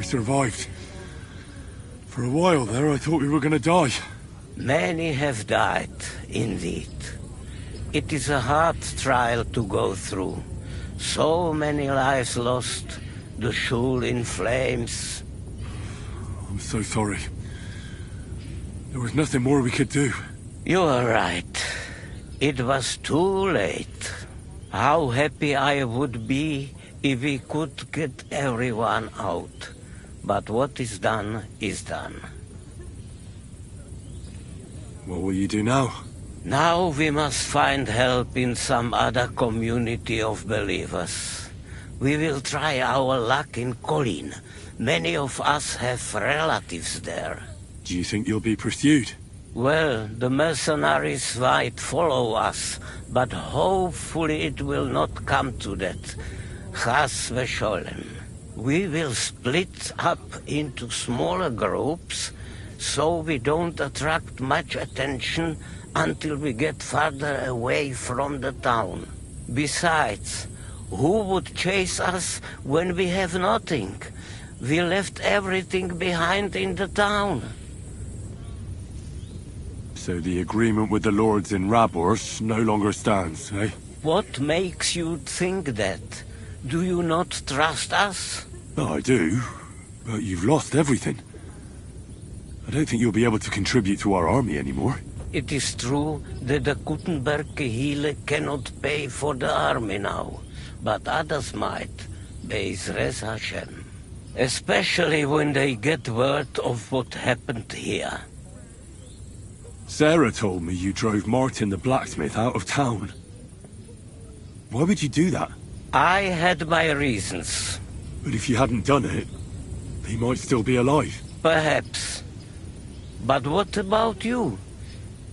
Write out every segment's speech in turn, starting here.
survived. For a while there, I thought we were gonna die. Many have died, indeed. It is a hard trial to go through. So many lives lost, the shul in flames. I'm so sorry. There was nothing more we could do. You are right. It was too late. How happy I would be if we could get everyone out. But what is done is done. What will you do now? Now we must find help in some other community of believers. We will try our luck in Colin. Many of us have relatives there. Do you think you'll be pursued? Well, the mercenaries might follow us, but hopefully it will not come to that. Chas v'sholem. We will split up into smaller groups, so we don't attract much attention until we get farther away from the town. Besides, who would chase us when we have nothing? We left everything behind in the town. So the agreement with the lords in Rabors no longer stands, eh? What makes you think that? Do you not trust us? Oh, I do, but you've lost everything. I don't think you'll be able to contribute to our army anymore. It is true that the Gutenberg Kehille cannot pay for the army now, but others might, Be'ezras Hashem. Especially when they get word of what happened here. Sarah told me you drove Martin the blacksmith out of town. Why would you do that? I had my reasons. But if you hadn't done it, he might still be alive. Perhaps. But what about you?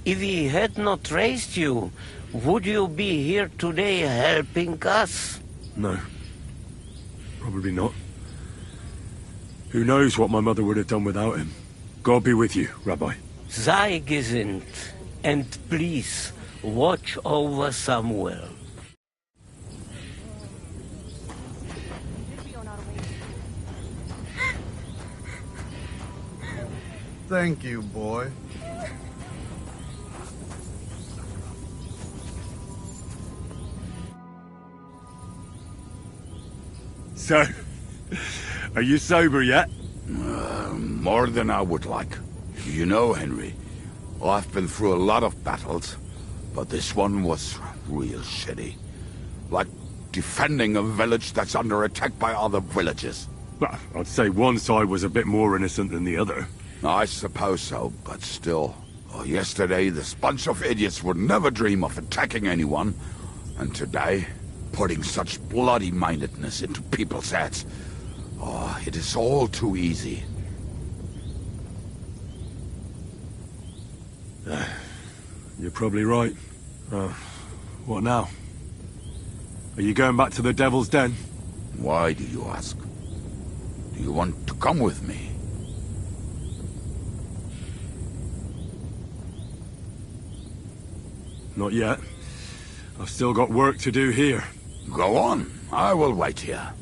If he had not raised you, would you be here today helping us? No. Probably not. Who knows what my mother would have done without him. God be with you, Rabbi. Sei gesinnt, and please, watch over Samuel. Thank you, boy. So, are you sober yet? More than I would like. You know, Henry, I've been through a lot of battles, but this one was real shitty. Like defending a village that's under attack by other villages. Well, I'd say one side was a bit more innocent than the other. I suppose so, but still. Yesterday, this bunch of idiots would never dream of attacking anyone. And today, putting such bloody-mindedness into people's heads. Oh, it is all too easy. You're probably right. What now? Are you going back to the Devil's Den? Why do you ask? Do you want to come with me? Not yet. I've still got work to do here. Go on. I will wait here.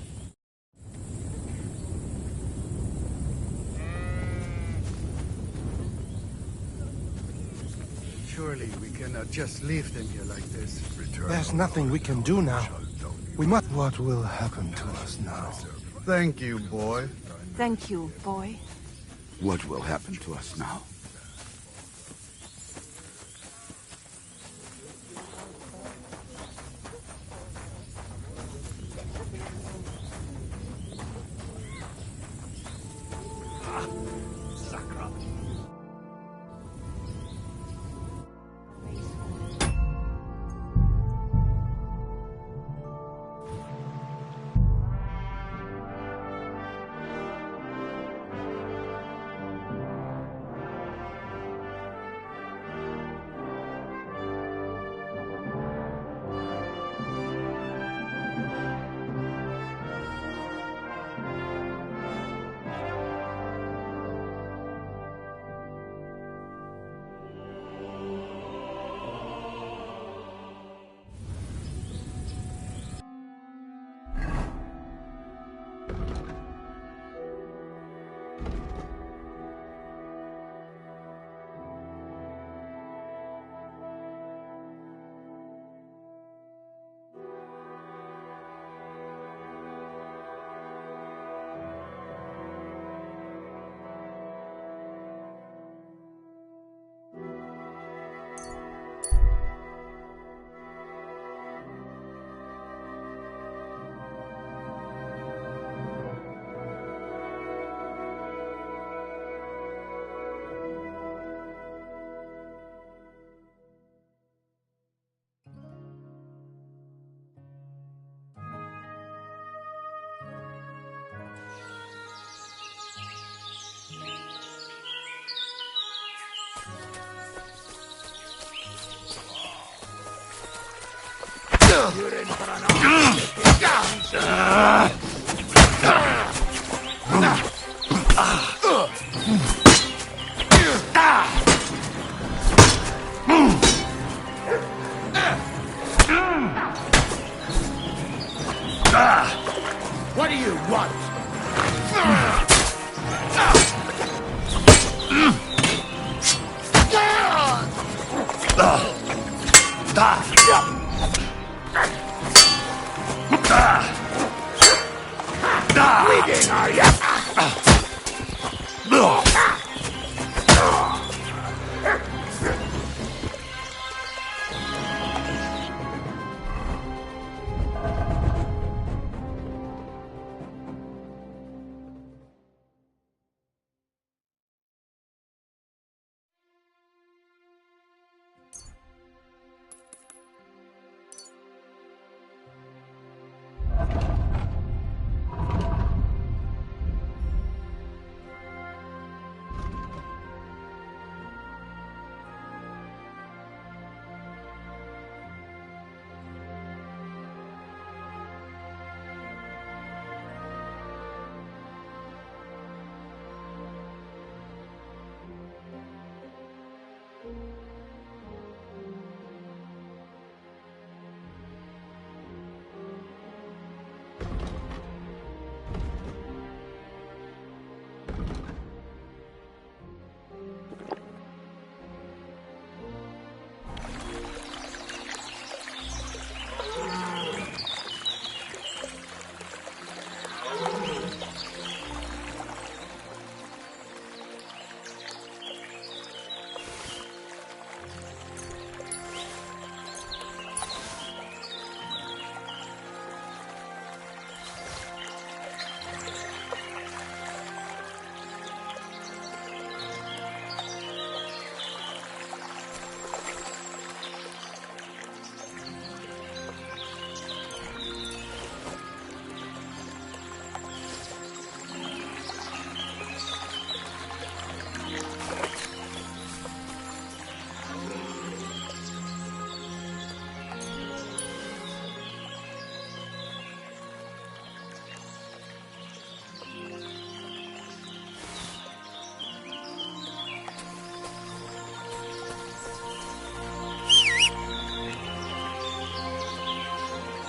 Surely we cannot just leave them here like this. There's nothing we can do now. What will happen to us now? Thank you, boy. Thank you, boy. What will happen to us now? What do you want? Bleeding, are you?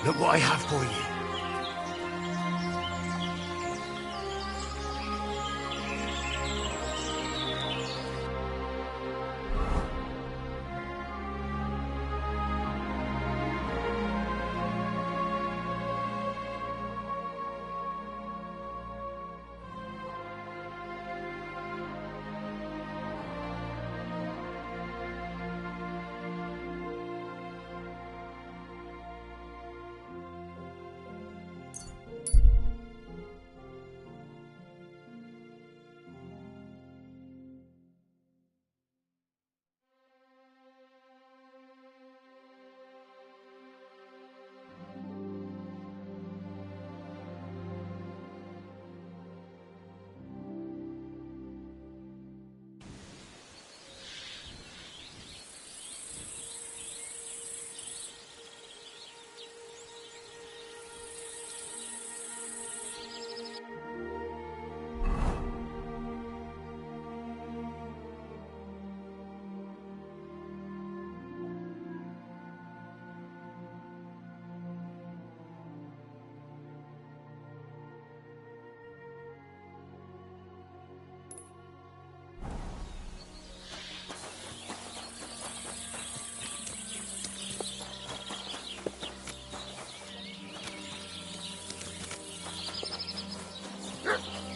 Look what I have for you.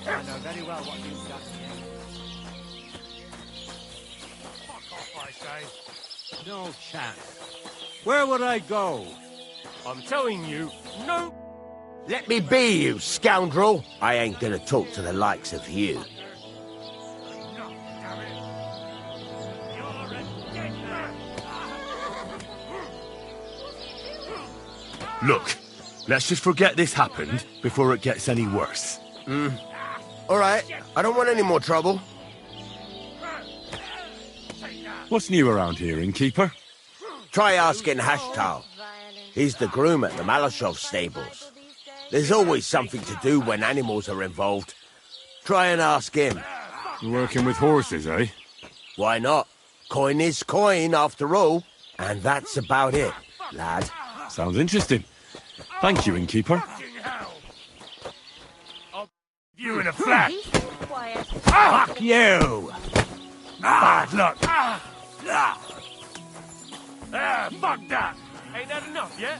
I know very well what you've done here. Fuck off, I say. No chance. Where would I go? I'm telling you, no. Let me be, you scoundrel! I ain't gonna talk to the likes of you. No, damn it. You're a dead man. Look, let's just forget this happened before it gets any worse. Alright, I don't want any more trouble. What's new around here, innkeeper? Try asking Hashtal. He's the groom at the Malashov stables. There's always something to do when animals are involved. Try and ask him. You're working with horses, eh? Why not? Coin is coin, after all. And that's about it, lad. Sounds interesting. Thank you, innkeeper. You in a flat. Fuck you! Bad luck. Fuck that. Ain't that enough yet?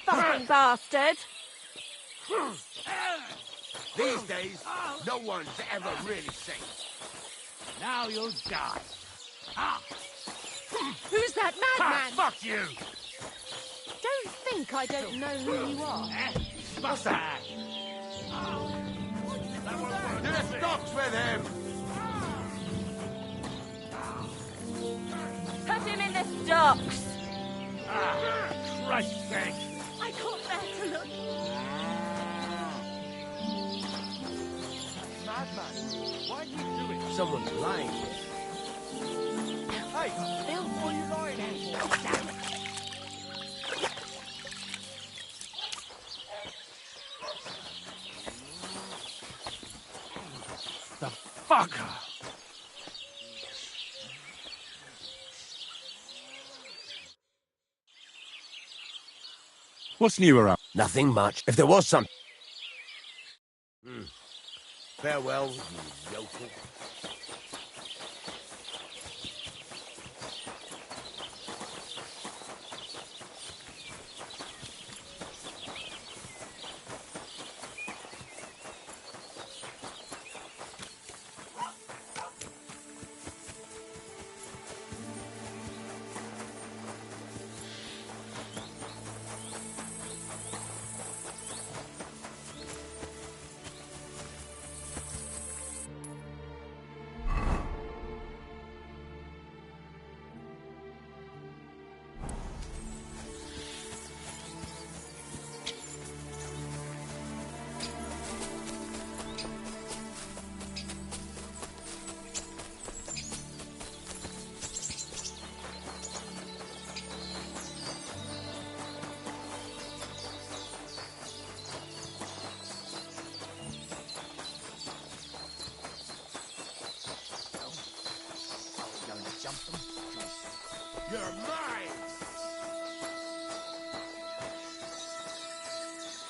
Fucking bastard! These days, no one's ever really safe. Now you'll die. Who's that madman? Fuck you. Don't think I don't know who you are. What's that? To the stocks with him! Put him in the stocks! Christ's sake. I can't bear to look. Madman. Why are you doing it? Someone's lying. Hey, Bill, what are you lying for? Damn it. The fucker. What's new around? Nothing much. If there was some... Farewell, you yokel. You're mine!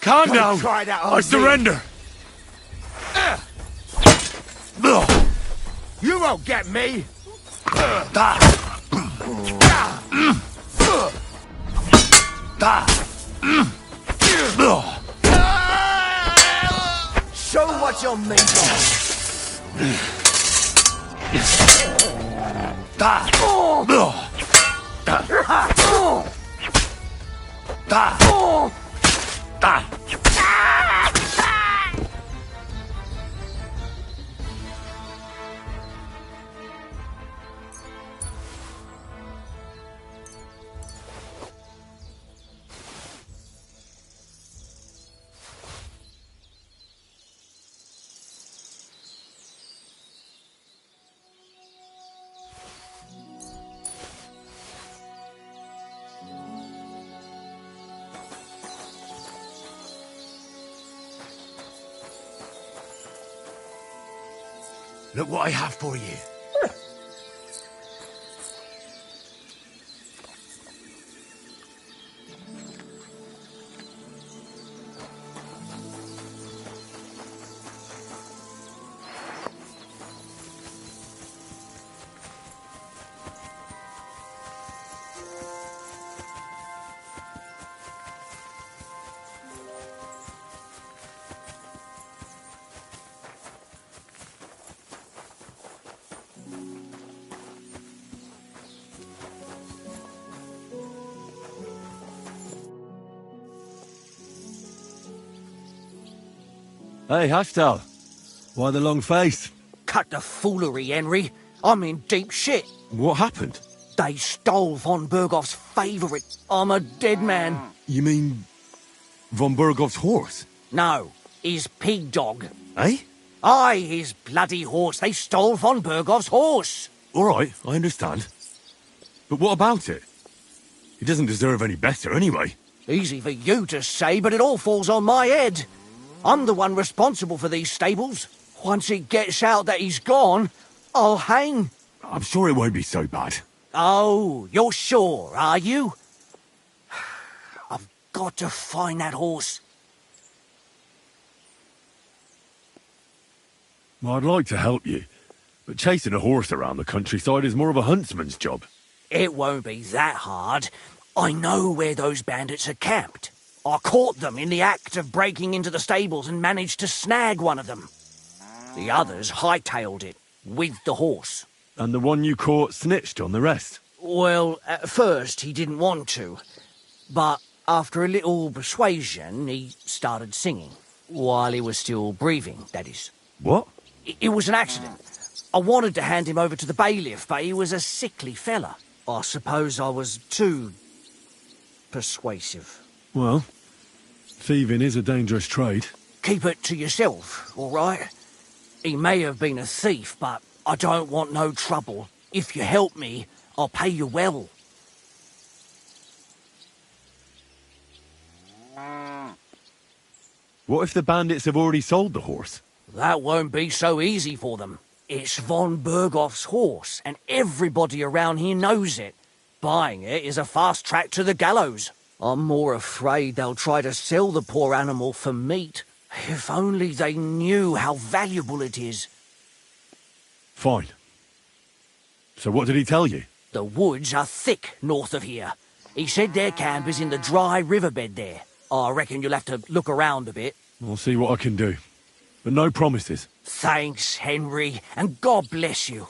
Calm Don't down! try that on I me. surrender! You won't get me! Show what you're made Look what I have for you. Hey, Haftal. Why the long face? Cut the foolery, Henry. I'm in deep shit. What happened? They stole von Bergoff's favourite. I'm a dead man. You mean von Bergoff's horse? No, his pig dog. Eh? Aye, his bloody horse. They stole von Bergoff's horse. All right, I understand. But what about it? He doesn't deserve any better anyway. Easy for you to say, but it all falls on my head. I'm the one responsible for these stables. Once it gets out that he's gone, I'll hang. I'm sure it won't be so bad. Oh, you're sure, are you? I've got to find that horse. Well, I'd like to help you, but chasing a horse around the countryside is more of a huntsman's job. It won't be that hard. I know where those bandits are camped. I caught them in the act of breaking into the stables and managed to snag one of them. The others hightailed it, with the horse. And the one you caught snitched on the rest? Well, at first he didn't want to. But after a little persuasion, he started singing. While he was still breathing, that is. What? It was an accident. I wanted to hand him over to the bailiff, but he was a sickly fella. I suppose I was too persuasive. Well, thieving is a dangerous trade. Keep it to yourself, all right? He may have been a thief, but I don't want no trouble. If you help me, I'll pay you well. What if the bandits have already sold the horse? That won't be so easy for them. It's von Bergoff's horse, and everybody around here knows it. Buying it is a fast track to the gallows. I'm more afraid they'll try to sell the poor animal for meat. If only they knew how valuable it is. Fine. So what did he tell you? The woods are thick north of here. He said their camp is in the dry riverbed there. I reckon you'll have to look around a bit. I'll see what I can do. But no promises. Thanks, Henry, and God bless you.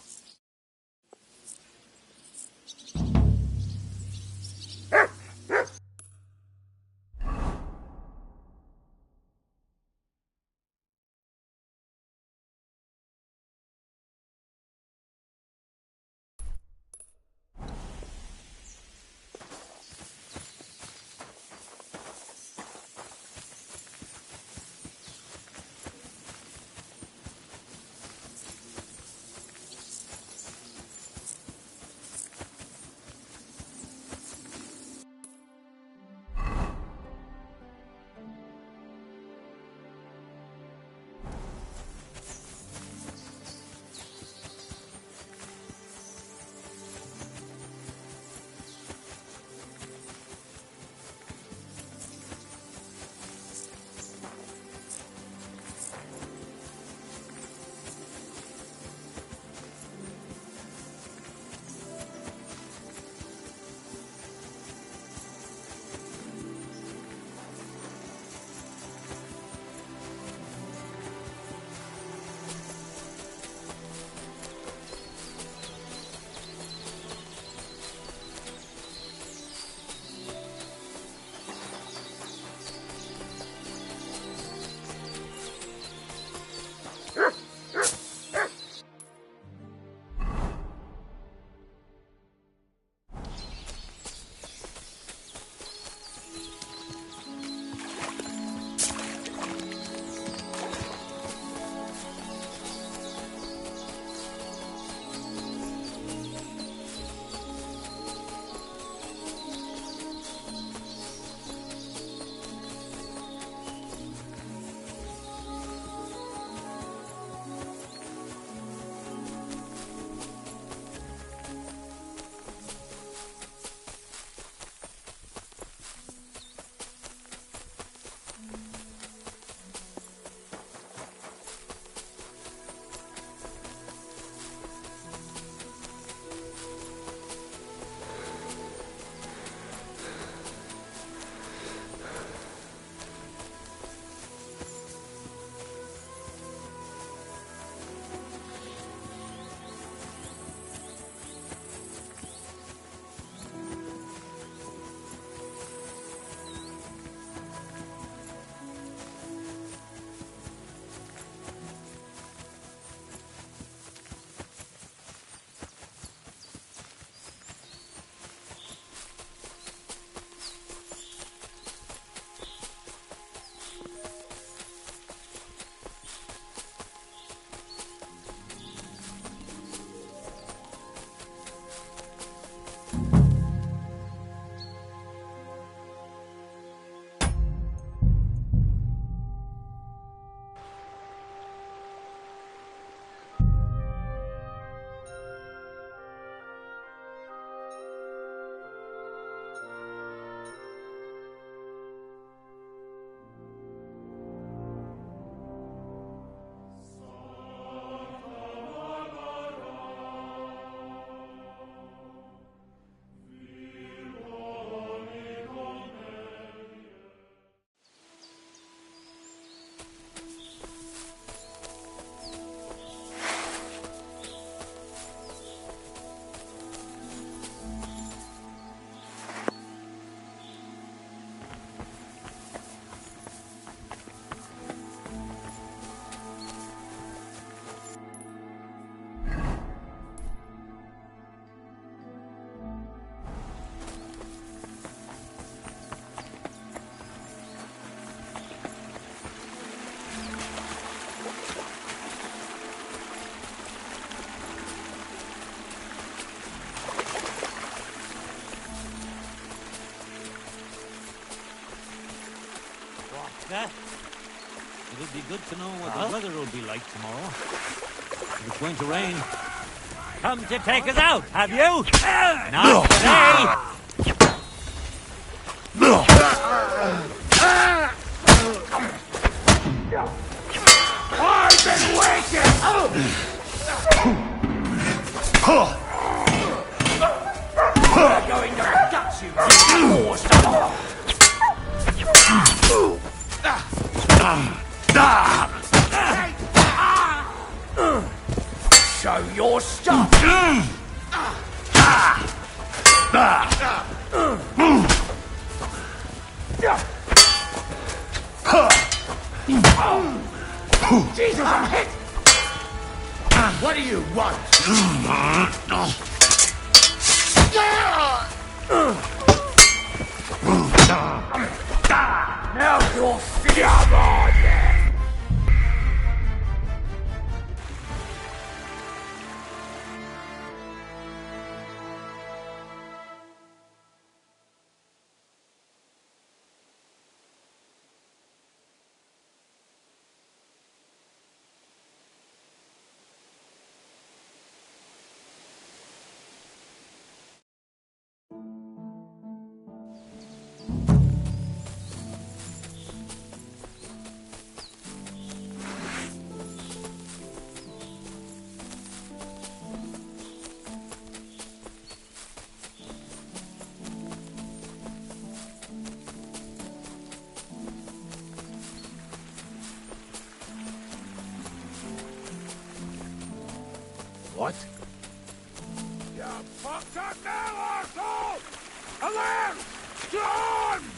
Yeah. It'll be good to know what the weather will be like tomorrow. If it's going to rain. Come to take us out, have you? Not today! I've been waiting! We're going to gut you, forced. Show your stuff. Jesus, I'm hit! What do you want? Now you're finished! Come on, then! What? You fucked up now, arsehole! Alert! Storms!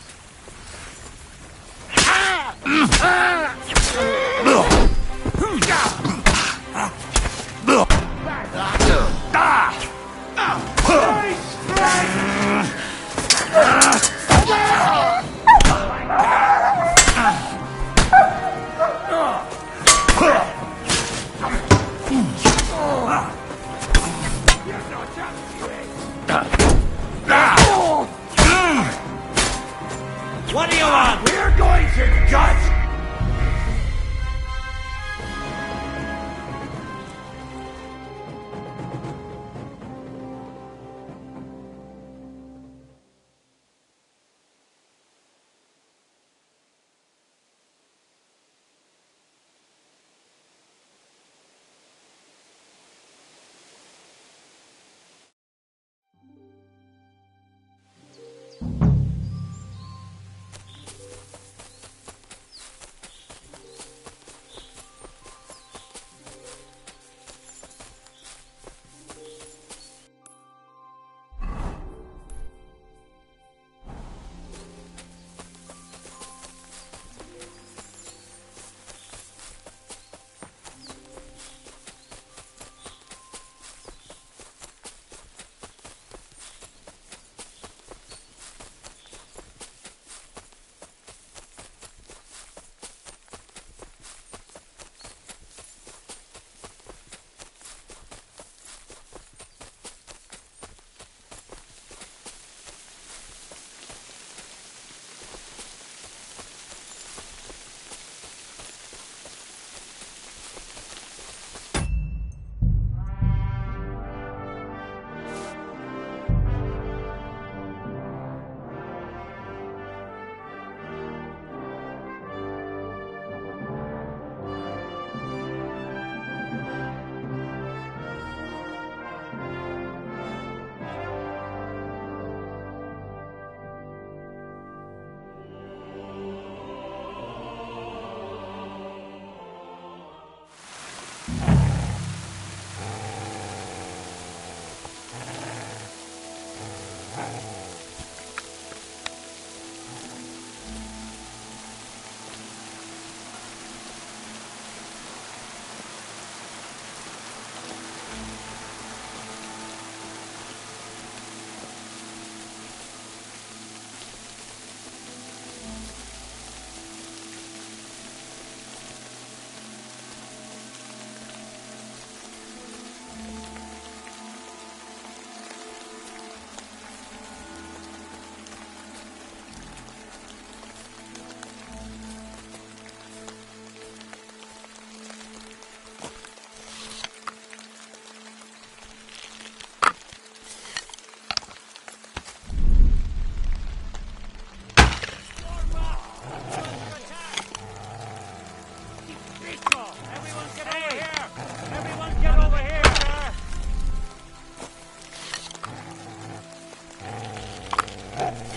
What do you want? We're going to gut!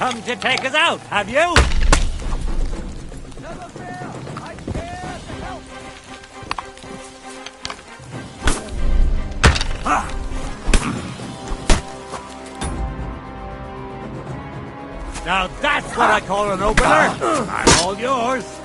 Come to take us out, have you? Now that's what I call an opener. I'm all yours.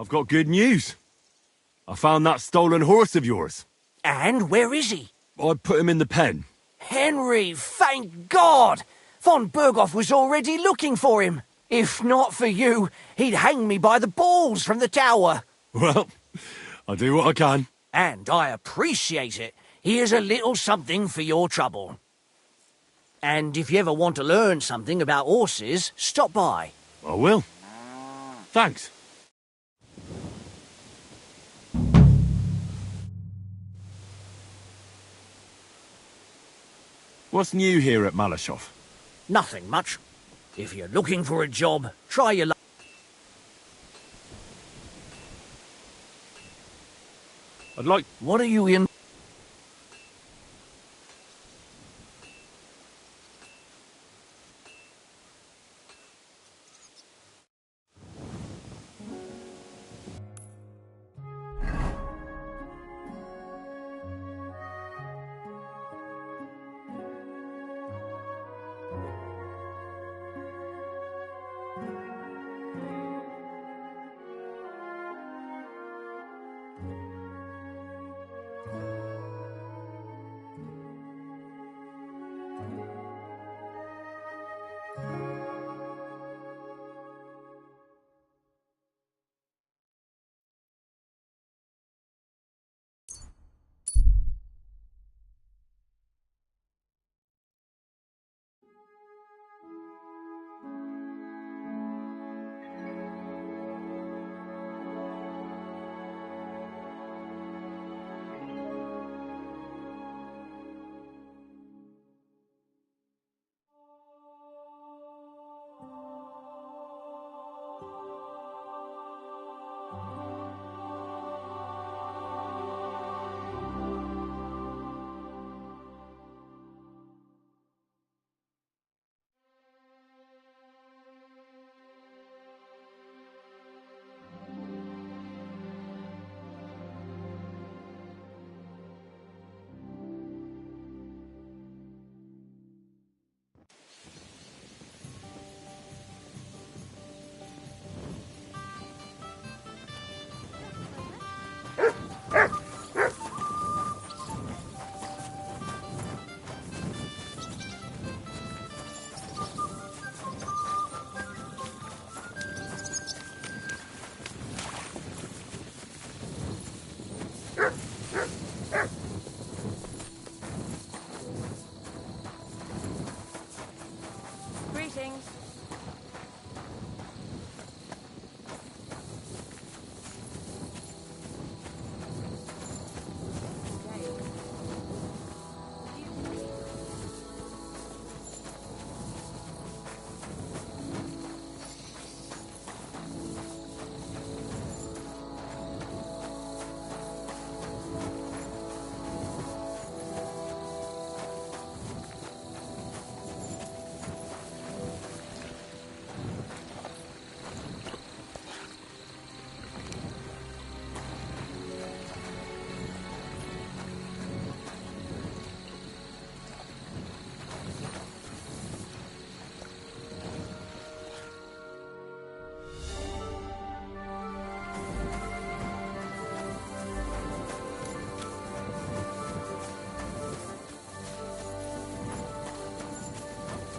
I've got good news. I found that stolen horse of yours. And where is he? I put him in the pen. Henry, thank God! Von Berghoff was already looking for him. If not for you, he'd hang me by the balls from the tower. Well, I do what I can. And I appreciate it. Here's a little something for your trouble. And if you ever want to learn something about horses, stop by. I will. Thanks. What's new here at Malashov? Nothing much. If you're looking for a job, try your luck. I'd like... What are you in? Greetings.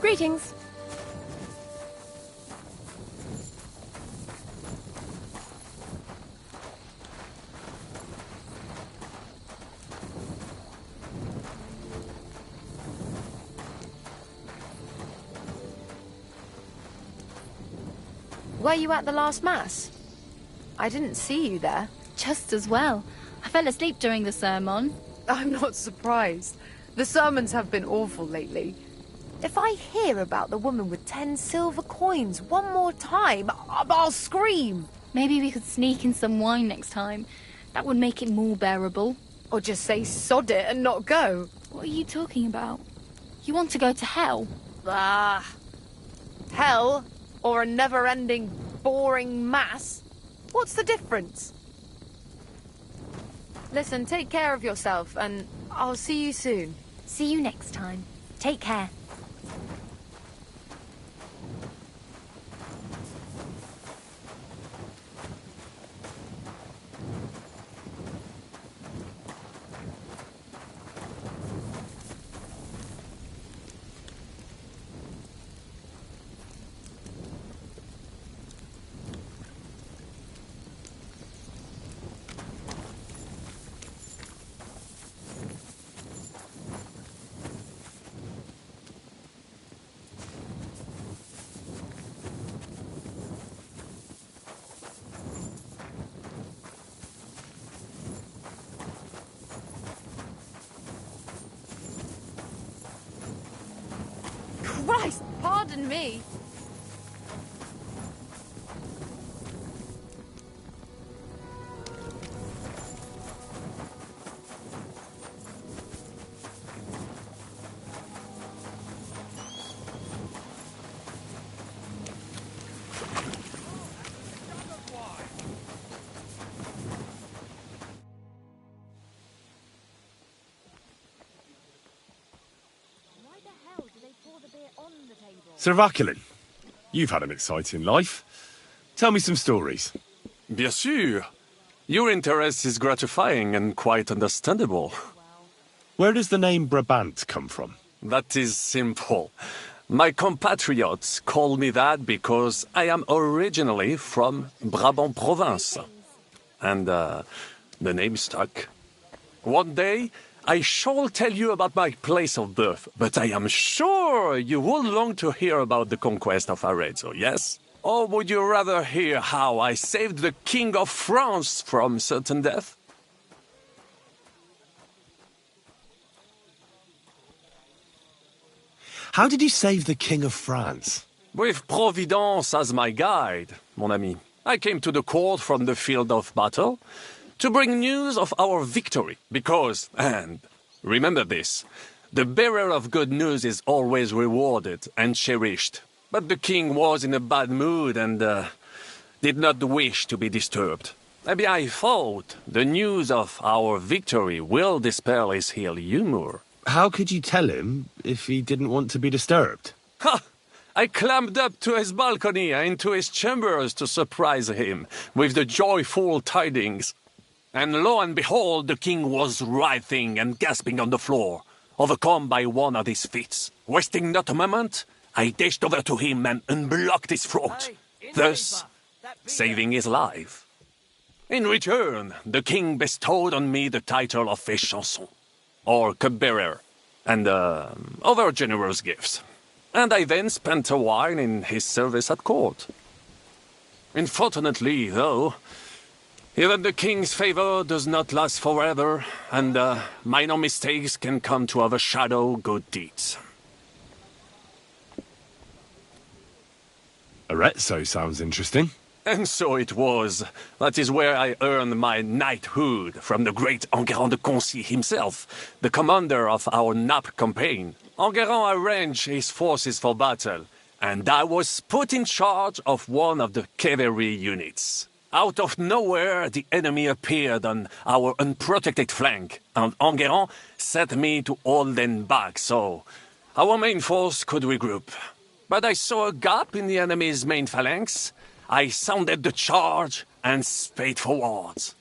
Greetings. Were you at the last mass? I didn't see you there. Just as well. I fell asleep during the sermon. I'm not surprised. The sermons have been awful lately. If I hear about the woman with 10 silver coins one more time, I'll scream. Maybe we could sneak in some wine next time. That would make it more bearable. Or just say sod it and not go. What are you talking about? You want to go to hell? Ah. Hell or a never-ending, boring mass? What's the difference? Listen, take care of yourself, and I'll see you soon. See you next time. Take care. than me. Sir Vaculin, you've had an exciting life. Tell me some stories. Bien sûr. Your interest is gratifying and quite understandable. Where does the name Brabant come from? That is simple. My compatriots call me that because I am originally from Brabant province. And, the name stuck. One day, I shall tell you about my place of birth, but I am sure you will long to hear about the conquest of Arezzo, yes? Or would you rather hear how I saved the King of France from certain death? How did you save the King of France? With Providence as my guide, mon ami. I came to the court from the field of battle to bring news of our victory, because, and remember this, the bearer of good news is always rewarded and cherished. But the king was in a bad mood and did not wish to be disturbed. Maybe I thought the news of our victory will dispel his ill humor. How could you tell him if he didn't want to be disturbed? Ha! I climbed up to his balcony and into his chambers to surprise him with the joyful tidings. And lo and behold, the king was writhing and gasping on the floor, overcome by one of his fits. Wasting not a moment, I dashed over to him and unblocked his throat, thus saving his life. In return, the king bestowed on me the title of Échanson, or cupbearer, and other generous gifts. And I then spent a while in his service at court. Unfortunately, though, even the king's favor does not last forever, and minor mistakes can come to overshadow good deeds. Arezzo sounds interesting. And so it was. That is where I earned my knighthood from the great Enguerrand de Concy himself, the commander of our Naples campaign. Enguerrand arranged his forces for battle, and I was put in charge of one of the cavalry units. Out of nowhere, the enemy appeared on our unprotected flank, and Enguerrand set me to hold them back so our main force could regroup. But I saw a gap in the enemy's main phalanx. I sounded the charge and sped forwards.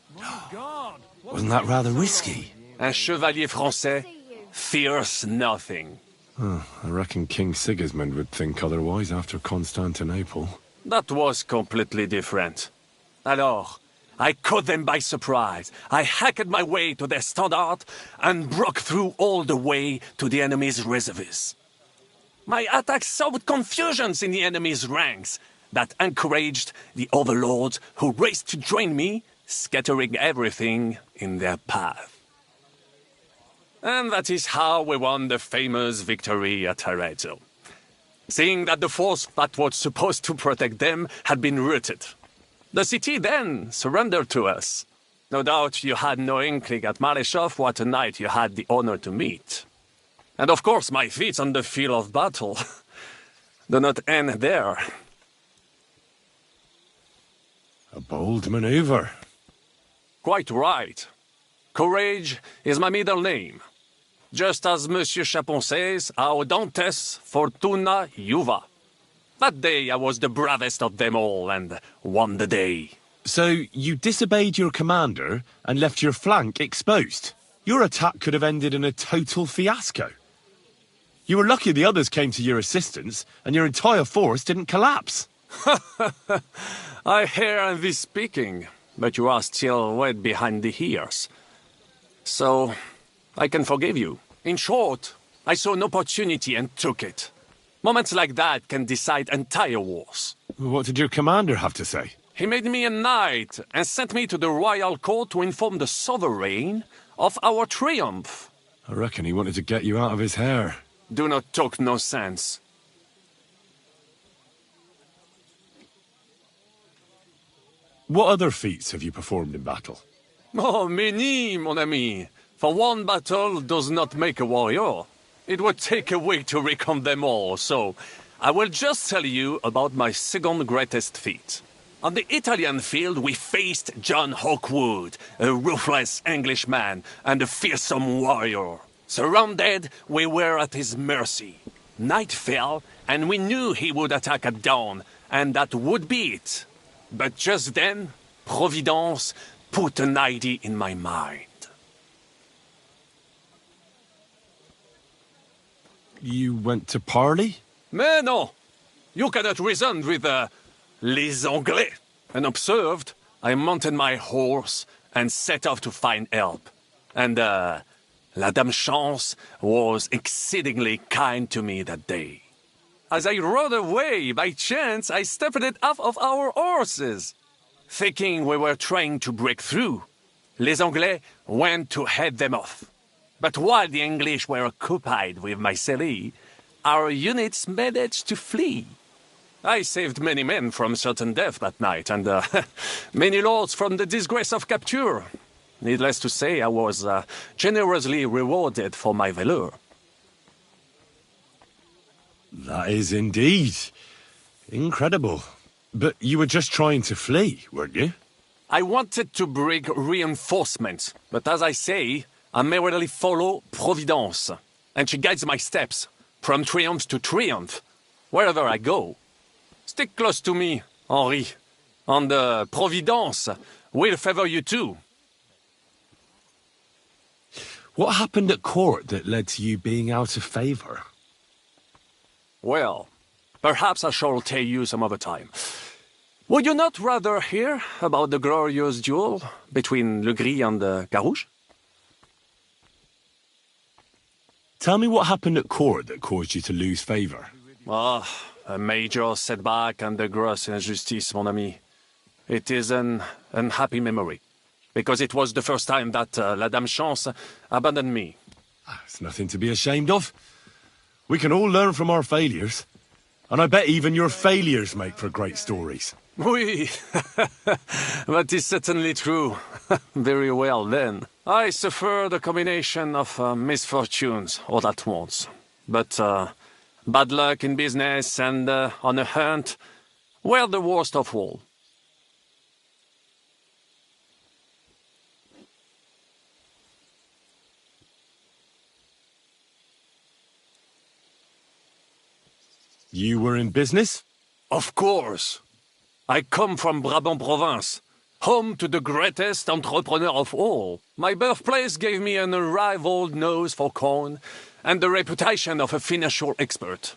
Wasn't that rather risky? Un chevalier français fears nothing. I reckon King Sigismund would think otherwise after Constantinople. That was completely different. Alors, I caught them by surprise. I hacked my way to their standard and broke through all the way to the enemy's reserves. My attack sowed confusions in the enemy's ranks that encouraged the overlords who raced to join me, scattering everything in their path. And that is how we won the famous victory at Arezzo. Seeing that the force that was supposed to protect them had been routed. The city then surrendered to us. No doubt you had no inkling at Maleshov what a knight you had the honor to meet. And of course my feats on the field of battle do not end there. A bold maneuver. Quite right. Courage is my middle name. Just as Monsieur Chapon says, Audantes Fortuna Juva. That day I was the bravest of them all and won the day. So you disobeyed your commander and left your flank exposed? Your attack could have ended in a total fiasco. You were lucky the others came to your assistance and your entire force didn't collapse. I hear thee speaking, but you are still wet behind the ears. So, I can forgive you. In short, I saw an opportunity and took it. Moments like that can decide entire wars. What did your commander have to say? He made me a knight and sent me to the royal court to inform the sovereign of our triumph. I reckon he wanted to get you out of his hair. Do not talk nonsense. What other feats have you performed in battle? Oh, many, mon ami. For one battle does not make a warrior. It would take a week to recount them all, so I will just tell you about my second greatest feat. On the Italian field, we faced John Hawkwood, a ruthless Englishman and a fearsome warrior. Surrounded, we were at his mercy. Night fell, and we knew he would attack at dawn, and that would be it. But just then, Providence put an idea in my mind. You went to parley? Mais non! You cannot reason with les Anglais. Unobserved, I mounted my horse and set off to find help. And La Dame Chance was exceedingly kind to me that day. As I rode away, by chance, I stepped it off of our horses. Thinking we were trying to break through, les Anglais went to head them off. But while the English were occupied with my Marseille, our units managed to flee. I saved many men from certain death that night, and many lords from the disgrace of capture. Needless to say, I was generously rewarded for my valor. That is indeed incredible. But you were just trying to flee, weren't you? I wanted to bring reinforcements, but as I say, I merely follow Providence, and she guides my steps, from triumph to triumph, wherever I go. Stick close to me, Henri, and Providence will favor you too. What happened at court that led to you being out of favor? Well, perhaps I shall tell you some other time. Would you not rather hear about the glorious duel between Le Gris and Carouge? Tell me what happened at court that caused you to lose favor. Ah, a major setback and a gross injustice, mon ami. It is an unhappy memory, because it was the first time that La Dame Chance abandoned me. It's nothing to be ashamed of. We can all learn from our failures. And I bet even your failures make for great stories. Oui, that is certainly true. Very well, then. I suffered a combination of misfortunes all at once. But bad luck in business and on a hunt were the worst of all. You were in business? Of course. I come from Brabant province, home to the greatest entrepreneur of all. My birthplace gave me an unrivaled nose for coin and the reputation of a financial expert.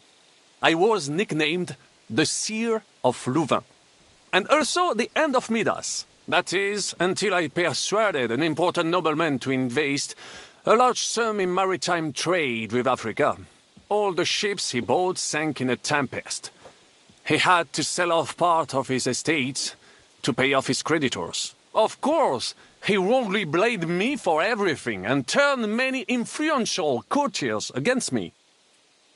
I was nicknamed the Seer of Louvain, and also the End of Midas. That is, until I persuaded an important nobleman to invest a large sum in maritime trade with Africa. All the ships he bought sank in a tempest. He had to sell off part of his estates to pay off his creditors. Of course, he wrongly blamed me for everything and turned many influential courtiers against me.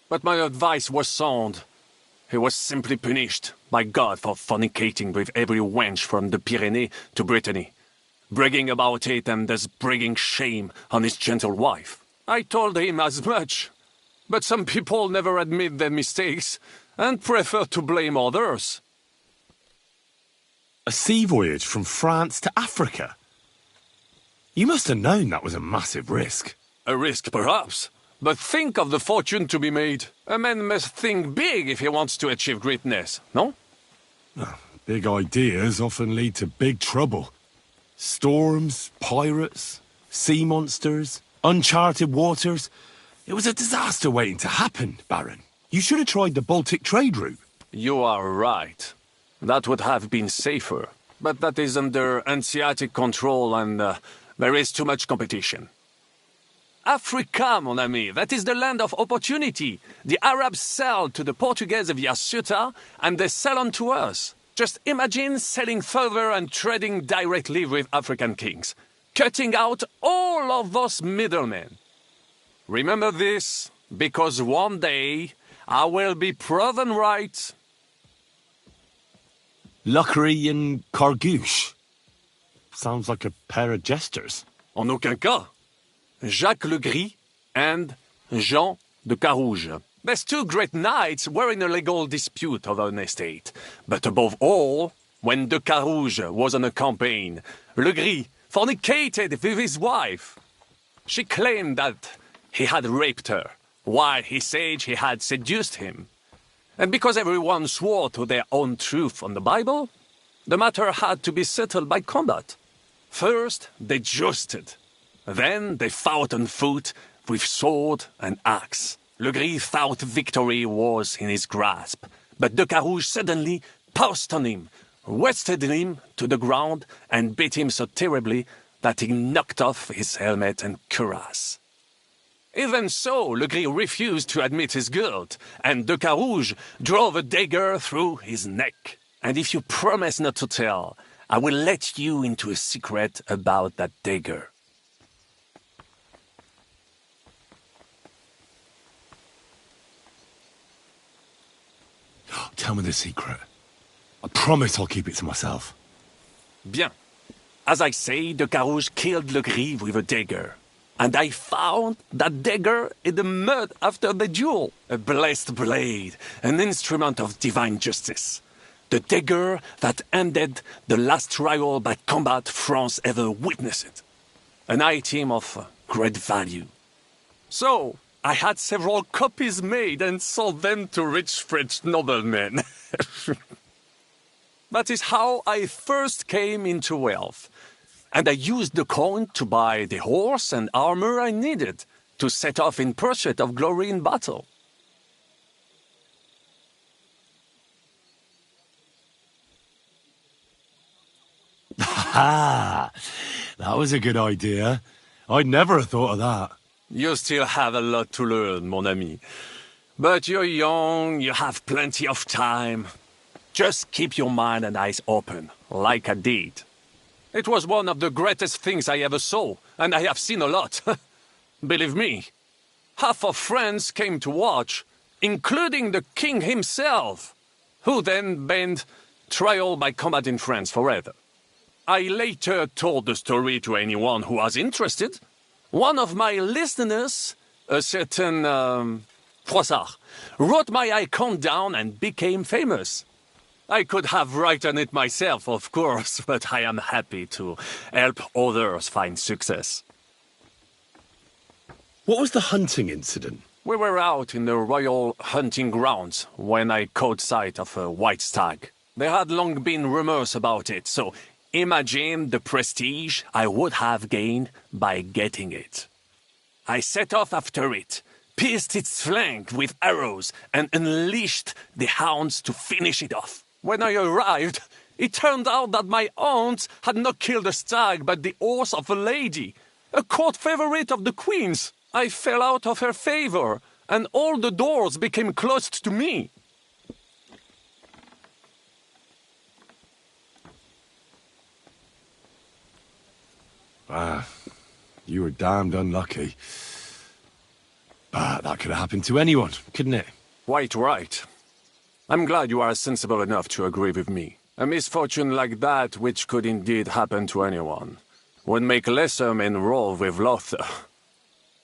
But my advice was sound. He was simply punished by God for fornicating with every wench from the Pyrenees to Brittany, bragging about it and thus bringing shame on his gentle wife. I told him as much. But some people never admit their mistakes and prefer to blame others. A sea voyage from France to Africa? You must have known that was a massive risk. A risk, perhaps. But think of the fortune to be made. A man must think big if he wants to achieve greatness, no? Big ideas often lead to big trouble. Storms, pirates, sea monsters, uncharted waters. It was a disaster waiting to happen, Baron. You should have tried the Baltic trade route. You are right. That would have been safer. But that is under Hanseatic control and there is too much competition. Africa, mon ami, that is the land of opportunity. The Arabs sell to the Portuguese via Ceuta and they sell on to us. Just imagine selling further and trading directly with African kings, cutting out all of those middlemen. Remember this, because one day I will be proven right. Luckery and Cargouche. Sounds like a pair of jesters. En aucun cas. Jacques Le Gris and Jean de Carouge. These two great knights were in a legal dispute over an estate. But above all, when de Carouge was on a campaign, Le Gris fornicated with his wife. She claimed that he had raped her, while he said he had seduced him. And because everyone swore to their own truth on the Bible, the matter had to be settled by combat. First, they jousted. Then they fought on foot with sword and axe. Le Gris thought victory was in his grasp, but de Carouge suddenly pounced on him, wrestled him to the ground, and beat him so terribly that he knocked off his helmet and cuirass. Even so, Le Gris refused to admit his guilt, and de Carouge drove a dagger through his neck. And if you promise not to tell, I will let you into a secret about that dagger. Tell me the secret. I promise I'll keep it to myself. Bien. As I say, de Carouge killed Le Gris with a dagger. And I found that dagger in the mud after the duel. A blessed blade, an instrument of divine justice. The dagger that ended the last trial by combat France ever witnessed. An item of great value. So, I had several copies made and sold them to rich French noblemen. That is how I first came into wealth. And I used the coin to buy the horse and armor I needed to set off in pursuit of glory in battle. Ha! That was a good idea. I'd never have thought of that. You still have a lot to learn, mon ami. But you're young, you have plenty of time. Just keep your mind and eyes open, like I did. It was one of the greatest things I ever saw, and I have seen a lot. Believe me. Half of France came to watch, including the king himself, who then banned trial by combat in France forever. I later told the story to anyone who was interested. One of my listeners, a certain Froissart, wrote my icon down and became famous. I could have written it myself, of course, but I am happy to help others find success. What was the hunting incident? We were out in the royal hunting grounds when I caught sight of a white stag. There had long been rumors about it, so imagine the prestige I would have gained by getting it. I set off after it, pierced its flank with arrows, and unleashed the hounds to finish it off. When I arrived, it turned out that my aunt had not killed a stag but the horse of a lady, a court favorite of the queen's. I fell out of her favor, and all the doors became closed to me. You were damned unlucky. But that could have happened to anyone, couldn't it? Quite right. I'm glad you are sensible enough to agree with me. A misfortune like that, which could indeed happen to anyone, would make lesser men roll with laughter.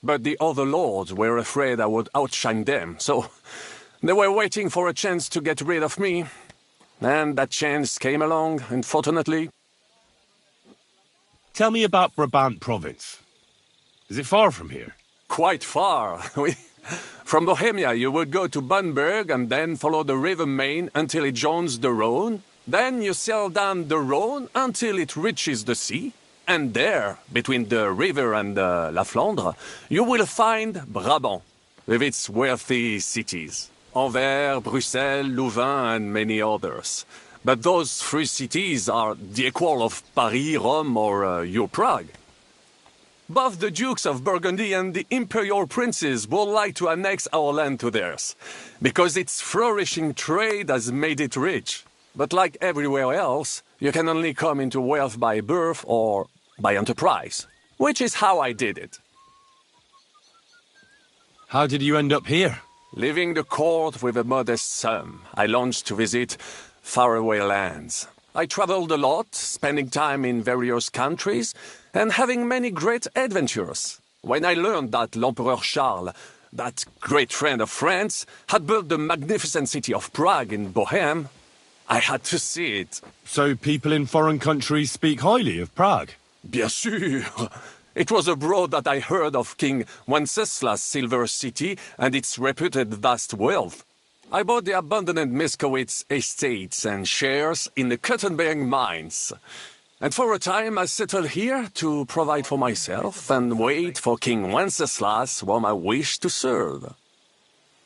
But the other lords were afraid I would outshine them, so they were waiting for a chance to get rid of me. And that chance came along, unfortunately. Tell me about Brabant province. Is it far from here? Quite far. From Bohemia, you would go to Bamberg and then follow the river Main until it joins the Rhone. Then you sail down the Rhone until it reaches the sea. And there, between the river and La Flandre, you will find Brabant, with its wealthy cities. Anvers, Bruxelles, Louvain, and many others. But those three cities are the equal of Paris, Rome, or your Prague. Both the Dukes of Burgundy and the Imperial Princes would like to annex our land to theirs, because its flourishing trade has made it rich. But like everywhere else, you can only come into wealth by birth or by enterprise, which is how I did it. How did you end up here? Leaving the court with a modest sum, I launched to visit faraway lands. I traveled a lot, spending time in various countries, and having many great adventures. When I learned that l'Empereur Charles, that great friend of France, had built the magnificent city of Prague in Bohème, I had to see it. So people in foreign countries speak highly of Prague? Bien sûr. It was abroad that I heard of King Wenceslas' silver city and its reputed vast wealth. I bought the abandoned Miskowitz estates and shares in the Kuttenberg mines. And for a time I settled here to provide for myself and wait for King Wenceslas, whom I wished to serve.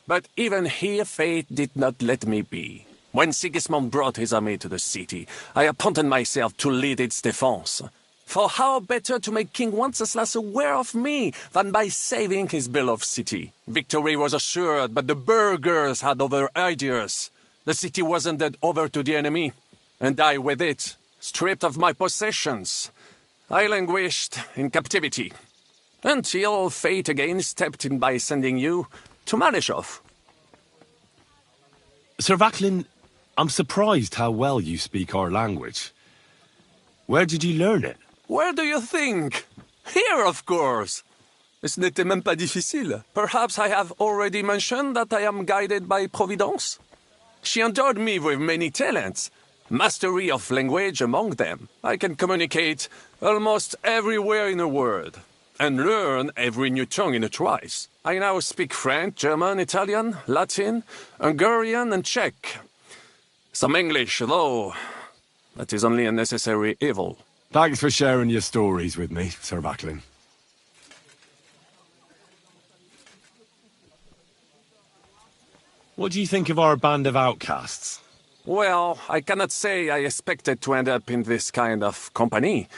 But even here fate did not let me be. When Sigismund brought his army to the city, I appointed myself to lead its defense. For how better to make King Wenceslas aware of me than by saving his beloved city? Victory was assured, but the burghers had other ideas. The city was handed over to the enemy, and I with it, stripped of my possessions. I languished in captivity, until fate again stepped in by sending you to Malishov. Sir Vaclin, I'm surprised how well you speak our language. Where did you learn it? Where do you think? Here, of course. Ce n'était même pas difficile. Perhaps I have already mentioned that I am guided by Providence. She endowed me with many talents, mastery of language among them. I can communicate almost everywhere in a word, and learn every new tongue in a trice. I now speak French, German, Italian, Latin, Hungarian, and Czech. Some English, though that is only a necessary evil. Thanks for sharing your stories with me, Sir Vaclin. What do you think of our band of outcasts? Well, I cannot say I expected to end up in this kind of company.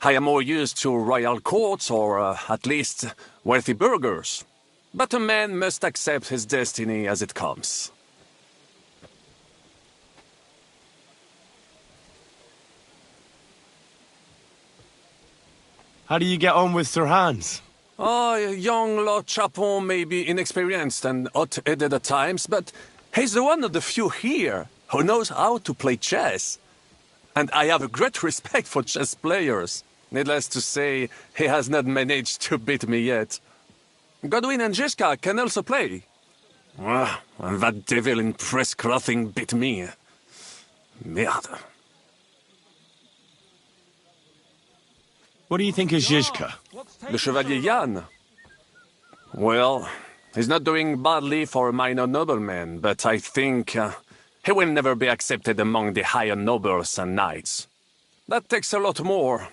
I am more used to royal courts or, at least, wealthy burghers. But a man must accept his destiny as it comes. How do you get on with Sir Hans? Oh, young Lord Chapon may be inexperienced and hot-headed at times, but he's the one of the few here who knows how to play chess. And I have a great respect for chess players. Needless to say, he has not managed to beat me yet. Godwin and Jiska can also play. Ah, and that devil in press clothing beat me. Merde. What do you think of Zizka? Le Chevalier Jan? Well, he's not doing badly for a minor nobleman, but I think he will never be accepted among the higher nobles and knights. That takes a lot more.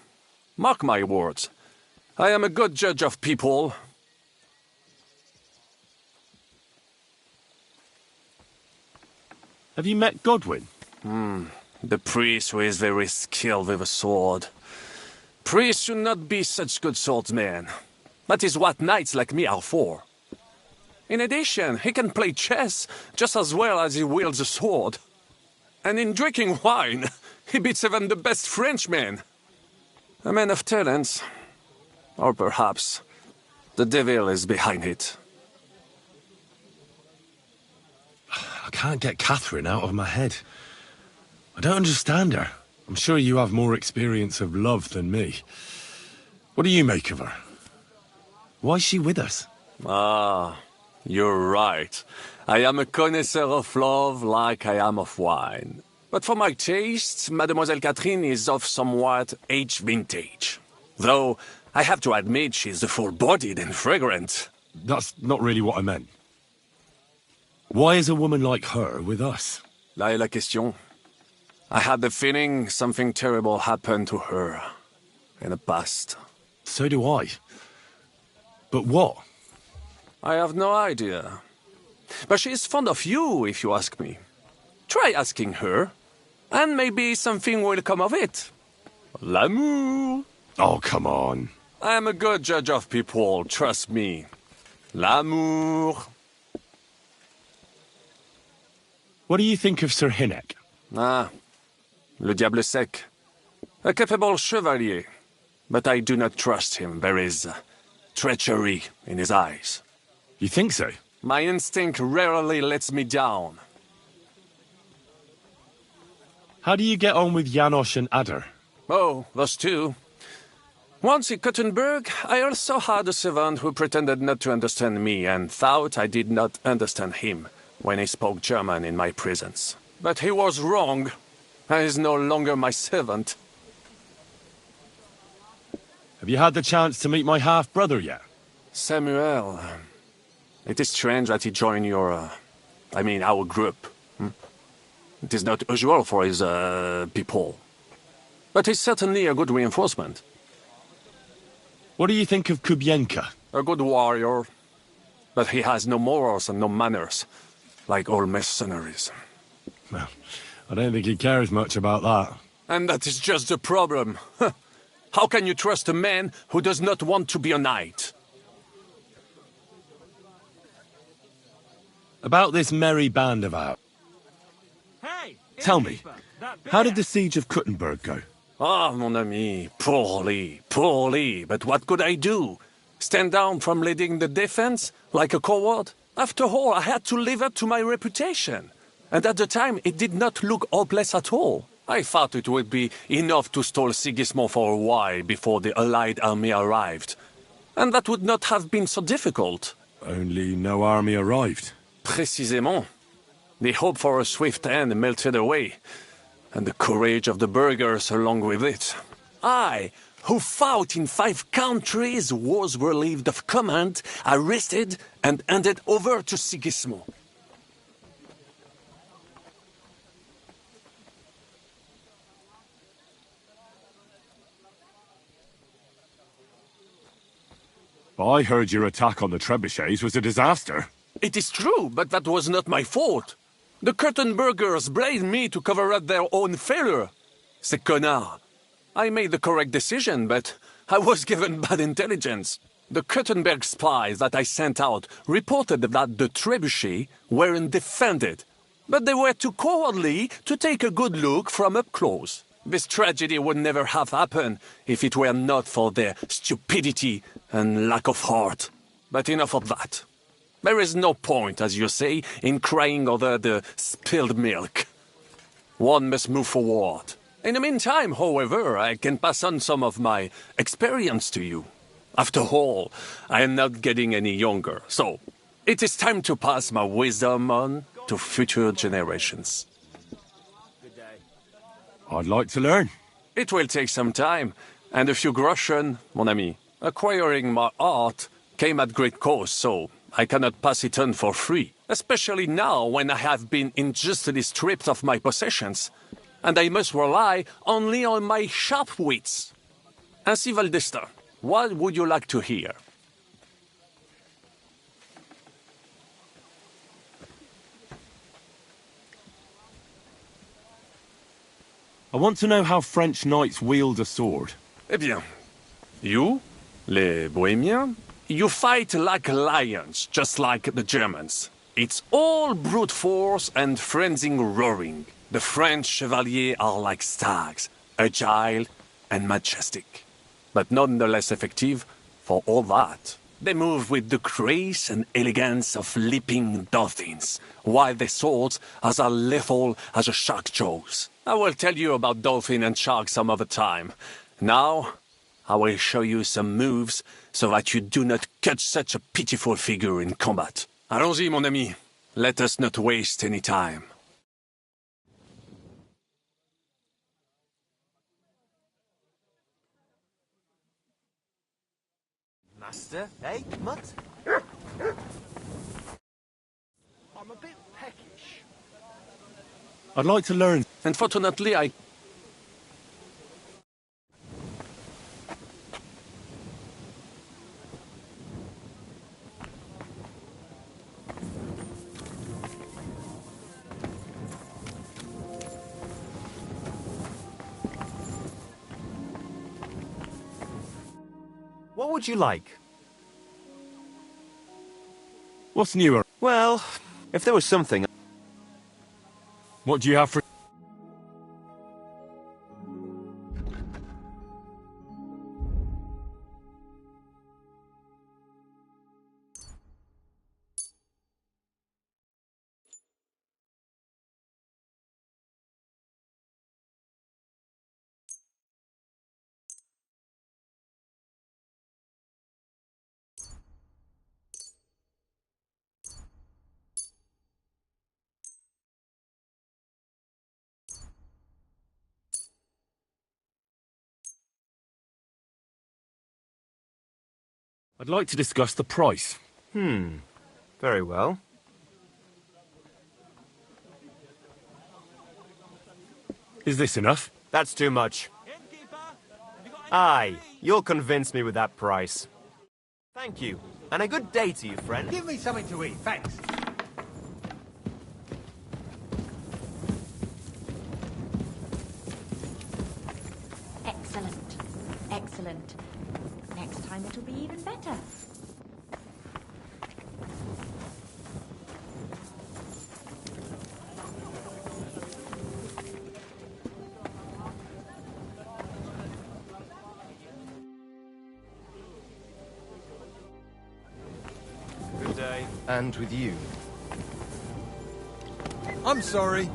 Mark my words. I am a good judge of people. Have you met Godwin? The priest who is very skilled with a sword. Priests should not be such good swordsmen. That is what knights like me are for. In addition, he can play chess just as well as he wields a sword. And in drinking wine, he beats even the best Frenchmen. A man of talents. Or perhaps the devil is behind it. I can't get Catherine out of my head. I don't understand her. I'm sure you have more experience of love than me. What do you make of her? Why is she with us? Ah, you're right. I am a connoisseur of love like I am of wine. But for my taste, Mademoiselle Catherine is of somewhat aged vintage. Though, I have to admit she's full-bodied and fragrant. That's not really what I meant. Why is a woman like her with us? Là est la question. I had the feeling something terrible happened to her in the past. So do I. But what? I have no idea. But she is fond of you, if you ask me. Try asking her, and maybe something will come of it. L'amour. Oh, come on. I am a good judge of people, trust me. L'amour. What do you think of Sir Hynek? Ah, le diable sec. A capable chevalier. But I do not trust him. There is treachery in his eyes. You think so? My instinct rarely lets me down. How do you get on with Janosch and Adder? Oh, those two. Once in Kuttenberg, I also had a servant who pretended not to understand me and thought I did not understand him when he spoke German in my presence. But he was wrong. He is no longer my servant. Have you had the chance to meet my half-brother yet? Samuel. It is strange that he joined our group. It is not usual for his, people. But he's certainly a good reinforcement. What do you think of Kubienka? A good warrior. But he has no morals and no manners, like all mercenaries. Well, I don't think he cares much about that. And that is just the problem. How can you trust a man who does not want to be a knight? About this merry band of ours. Hey, Tell me, how did the siege of Kuttenberg go? Ah, mon ami, poorly, poorly. But what could I do? Stand down from leading the defense like a coward? After all, I had to live up to my reputation. And at the time, it did not look hopeless at all. I thought it would be enough to stall Sigismund for a while before the Allied army arrived. And that would not have been so difficult. Only no army arrived. Précisément. The hope for a swift end melted away, and the courage of the burghers along with it. I, who fought in 5 countries, was relieved of command, arrested, and handed over to Sigismund. I heard your attack on the trebuchets was a disaster. It is true, but that was not my fault. The Kuttenbergers blamed me to cover up their own failure. Ces connards. I made the correct decision, but I was given bad intelligence. The Kuttenberg spies that I sent out reported that the trebuchets weren't defended, but they were too cowardly to take a good look from up close. This tragedy would never have happened if it were not for their stupidity and lack of heart. But enough of that. There is no point, as you say, in crying over the spilled milk. One must move forward. In the meantime, however, I can pass on some of my experience to you. After all, I am not getting any younger, so it is time to pass my wisdom on to future generations. I'd like to learn. It will take some time, and a few groschen, mon ami. Acquiring my art came at great cost, so I cannot pass it on for free. Especially now, when I have been unjustly stripped of my possessions, and I must rely only on my sharp wits. Ainsi, Valdesta, what would you like to hear? I want to know how French knights wield a sword. Eh bien, you, les Bohemians, you fight like lions, just like the Germans. It's all brute force and frenzied roaring. The French chevaliers are like stags, agile and majestic, but none the less effective for all that. They move with the grace and elegance of leaping dolphins, while their swords are as lethal as a shark jaws. I will tell you about dolphin and shark some other time. Now, I will show you some moves so that you do not catch such a pitiful figure in combat. Allons-y, mon ami. Let us not waste any time. Master, eh, Mutt? I'm a bit peckish. I'd like to learn. Unfortunately, I... What would you like? What's newer? Well, if there was something... What do you have for... I'd like to discuss the price. Very well. Is this enough? That's too much. Aye, you'll convince me with that price. Thank you, and a good day to you, friend. Give me something to eat, thanks. Excellent. Excellent. Next time it'll be even better. Good day. And with you. I'm sorry.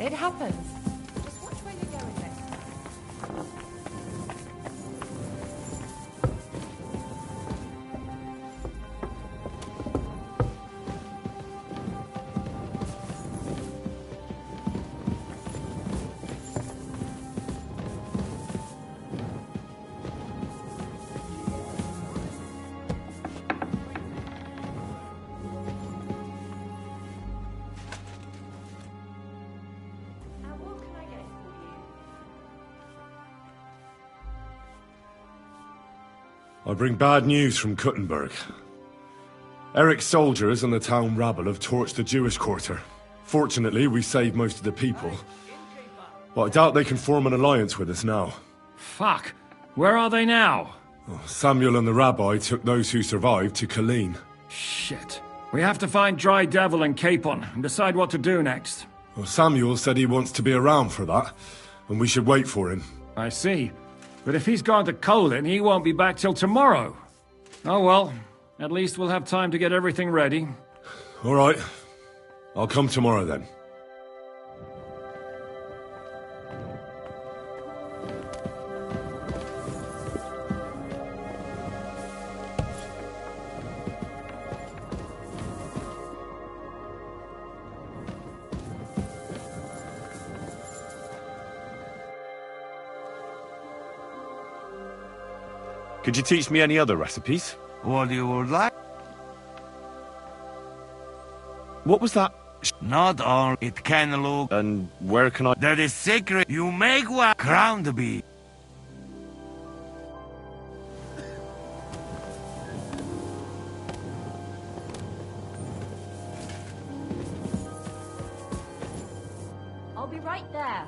It happens. Just watch where you're going next time. What can I get for you? I bring bad news from Kuttenberg. Eric's soldiers and the town rabble have torched the Jewish quarter. Fortunately, we saved most of the people. But I doubt they can form an alliance with us now. Fuck. Where are they now? Samuel and the rabbi took those who survived to Colleen. Shit. We have to find Dry Devil and Capon and decide what to do next. Well, Samuel said he wants to be around for that, and we should wait for him. I see. But if he's gone to Colin, he won't be back till tomorrow. Oh well. At least we'll have time to get everything ready. All right. I'll come tomorrow then. Could you teach me any other recipes? What you would like? What was that? Not all. It can look. And where can I... That is secret. You make one ground beef. I'll be right there.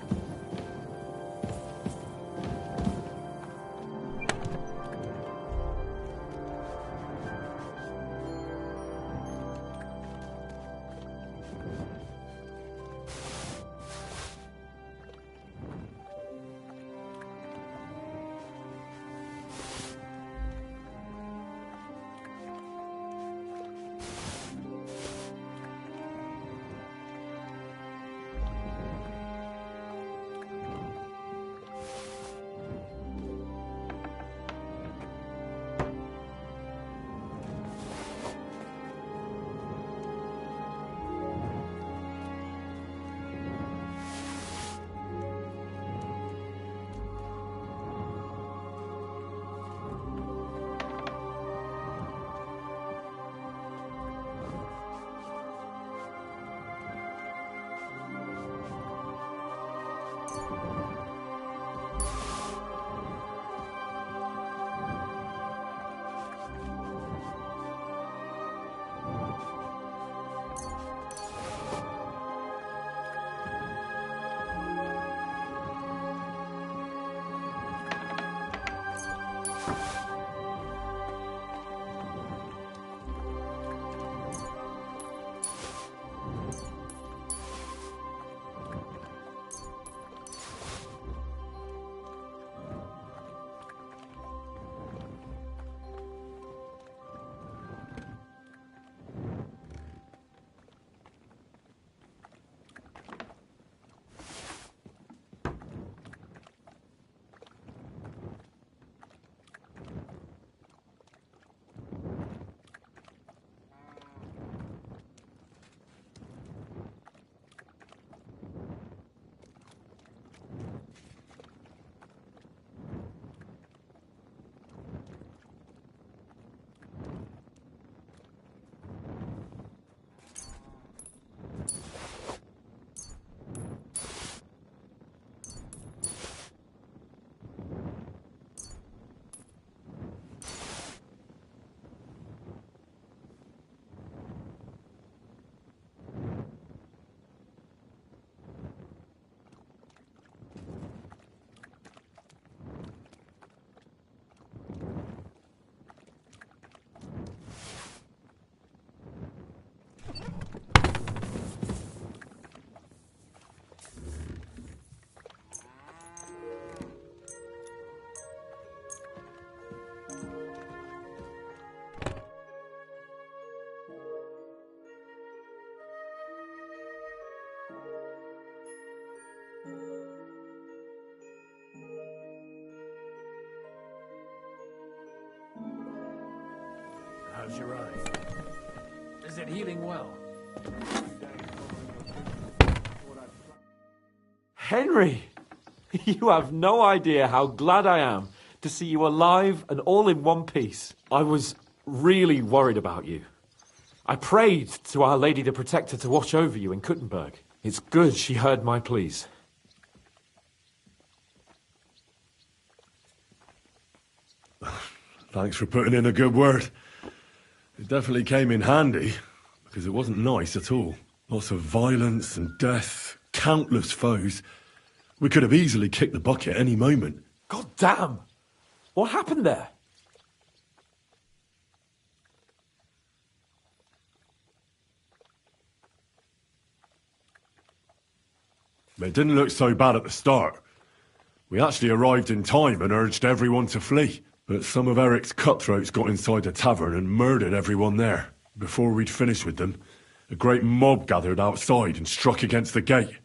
How's your eye? Is it healing well? Henry! You have no idea how glad I am to see you alive and all in one piece. I was really worried about you. I prayed to Our Lady the Protector to watch over you in Kuttenberg. It's good she heard my pleas. Thanks for putting in a good word. It definitely came in handy, because it wasn't nice at all. Lots of violence and death, countless foes. We could have easily kicked the bucket any moment. God damn! What happened there? It didn't look so bad at the start. We actually arrived in time and urged everyone to flee. But some of Eric's cutthroats got inside the tavern and murdered everyone there. Before we'd finished with them, a great mob gathered outside and struck against the gate.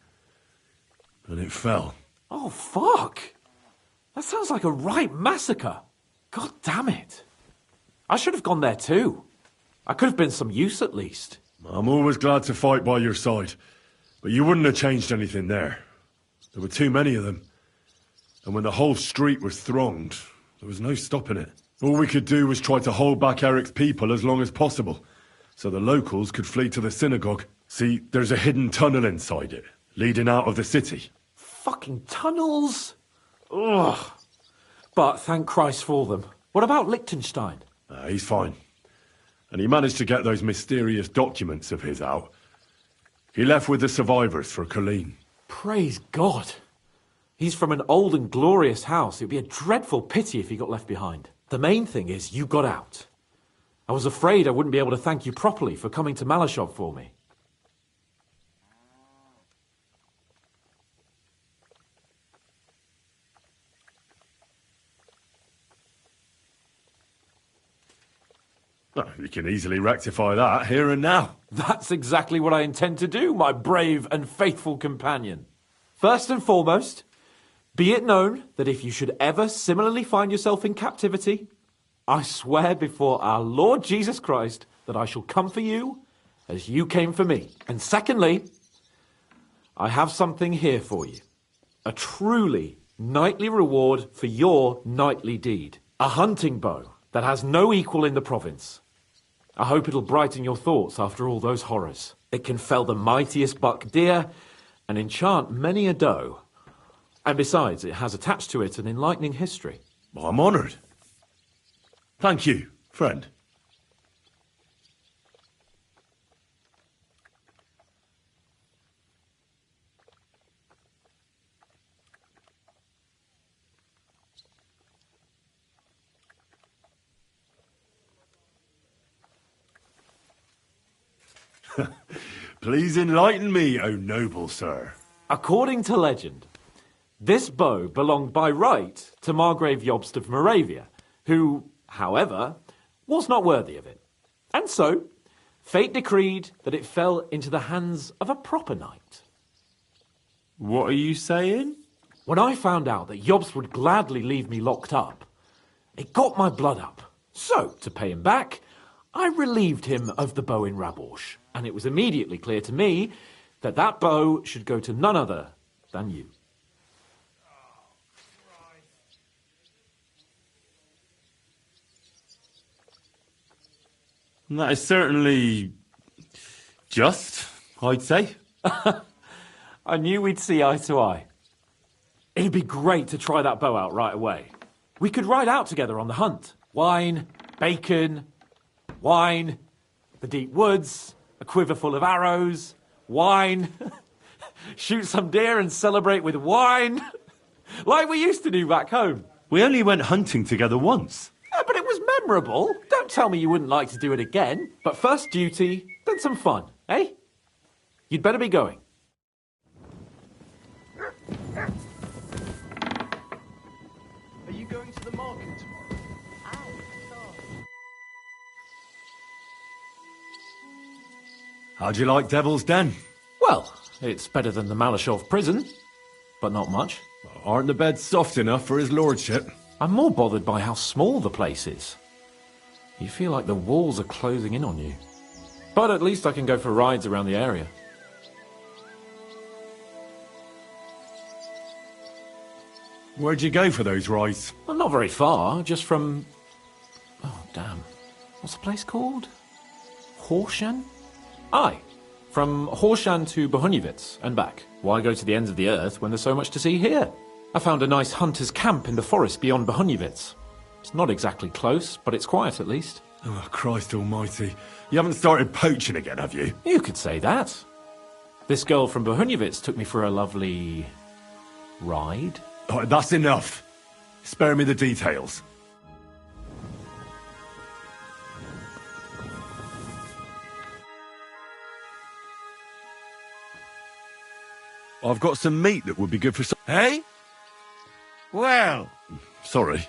And it fell. Oh, fuck! That sounds like a right massacre. God damn it. I should have gone there too. I could have been some use at least. I'm always glad to fight by your side. But you wouldn't have changed anything there. There were too many of them. And when the whole street was thronged, there was no stopping it. All we could do was try to hold back Eric's people as long as possible, so the locals could flee to the synagogue. See, there's a hidden tunnel inside it, leading out of the city. Fucking tunnels! Ugh. But thank Christ for them. What about Liechtenstein? He's fine. And he managed to get those mysterious documents of his out. He left with the survivors for Colleen. Praise God. He's from an old and glorious house. It'd be a dreadful pity if he got left behind. The main thing is you got out. I was afraid I wouldn't be able to thank you properly for coming to Malashov for me. Well, you can easily rectify that here and now. That's exactly what I intend to do, my brave and faithful companion. First and foremost, be it known that if you should ever similarly find yourself in captivity, I swear before our Lord Jesus Christ that I shall come for you as you came for me. And secondly, I have something here for you. A truly knightly reward for your knightly deed. A hunting bow that has no equal in the province. I hope it'll brighten your thoughts after all those horrors. It can fell the mightiest buck deer and enchant many a doe. And besides, it has attached to it an enlightening history. Well, I'm honoured. Thank you, friend. Please enlighten me, O noble sir. According to legend, this bow belonged by right to Margrave Jobst of Moravia, who, however, was not worthy of it. And so, fate decreed that it fell into the hands of a proper knight. What are you saying? When I found out that Jobst would gladly leave me locked up, it got my blood up. So, to pay him back, I relieved him of the bow in Raborsch, and it was immediately clear to me that that bow should go to none other than you. That is certainly just, I'd say. I knew we'd see eye to eye. It'd be great to try that bow out right away. We could ride out together on the hunt. Wine, bacon, wine, the deep woods, a quiver full of arrows, wine, shoot some deer and celebrate with wine, like we used to do back home. We only went hunting together once. Yeah, but it was memorable. Don't tell me you wouldn't like to do it again. But first duty, then some fun, eh? You'd better be going. Are you going to the market tomorrow? How'd you like Devil's Den? Well, it's better than the Malashov prison, but not much. Aren't the beds soft enough for his lordship? I'm more bothered by how small the place is. You feel like the walls are closing in on you. But at least I can go for rides around the area. Where'd you go for those rides? Well, not very far, just from... Oh, damn. What's the place called? Horshan? Aye. From Horshan to Bohunivitz and back. Why go to the ends of the earth when there's so much to see here? I found a nice hunter's camp in the forest beyond Bohunivitz. It's not exactly close, but it's quiet at least. Oh, Christ almighty. You haven't started poaching again, have you? You could say that. This girl from Bohunivitz took me for a lovely... ride? Oh, that's enough. Spare me the details. I've got some meat that would be good for some... Hey? Well... Sorry.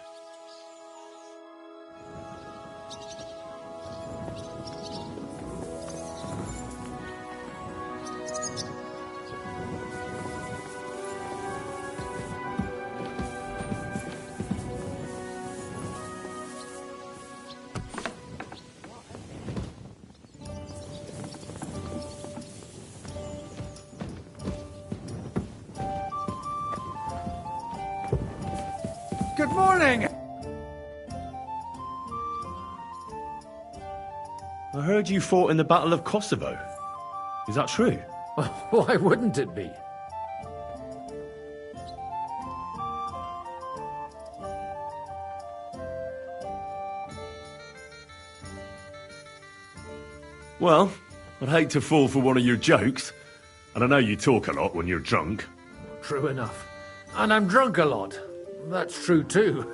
Good morning! I heard you fought in the Battle of Kosovo. Is that true? Why wouldn't it be? Well, I'd hate to fall for one of your jokes. And I know you talk a lot when you're drunk. True enough. And I'm drunk a lot. That's true too.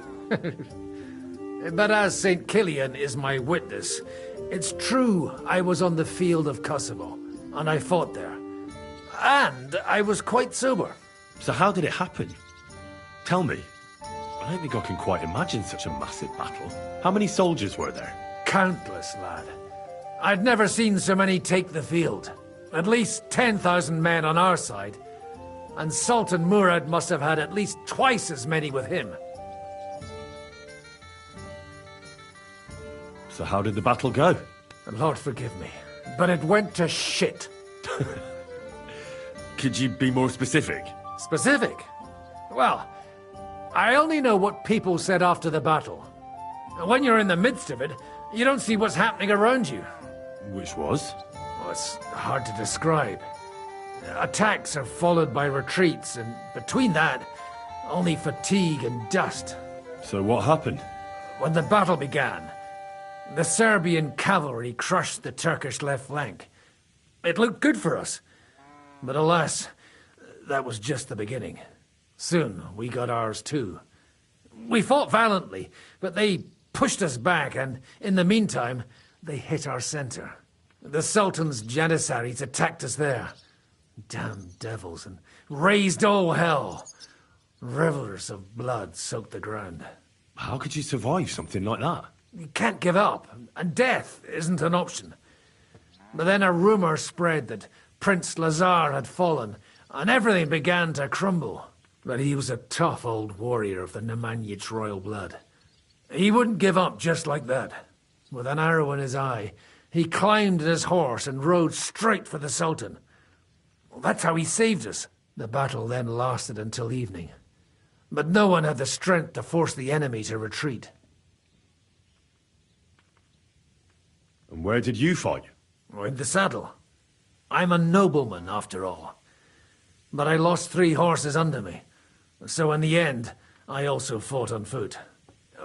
But as St. Killian is my witness, it's true I was on the field of Kosovo, and I fought there. And I was quite sober. So how did it happen? Tell me. I don't think I can quite imagine such a massive battle. How many soldiers were there? Countless, lad. I'd never seen so many take the field. At least 10,000 men on our side. And Sultan Murad must have had at least twice as many with him. So how did the battle go? Lord forgive me, but it went to shit. Could you be more specific? Specific? Well, I only know what people said after the battle. And when you're in the midst of it, you don't see what's happening around you. Which was? Oh, it's hard to describe. Attacks are followed by retreats, and between that, only fatigue and dust. So what happened? When the battle began, the Serbian cavalry crushed the Turkish left flank. It looked good for us, but alas, that was just the beginning. Soon, we got ours too. We fought valiantly, but they pushed us back, and in the meantime, they hit our center. The Sultan's Janissaries attacked us there. Damn devils, and raised all hell. Rivers of blood soaked the ground. How could you survive something like that? You can't give up, and death isn't an option. But then a rumor spread that Prince Lazar had fallen, and everything began to crumble. But he was a tough old warrior of the Nemanjic royal blood. He wouldn't give up just like that. With an arrow in his eye, he climbed his horse and rode straight for the Sultan. Well, that's how he saved us. The battle then lasted until evening. But no one had the strength to force the enemy to retreat. And where did you fight? In the saddle. I'm a nobleman, after all. But I lost 3 horses under me. So in the end, I also fought on foot.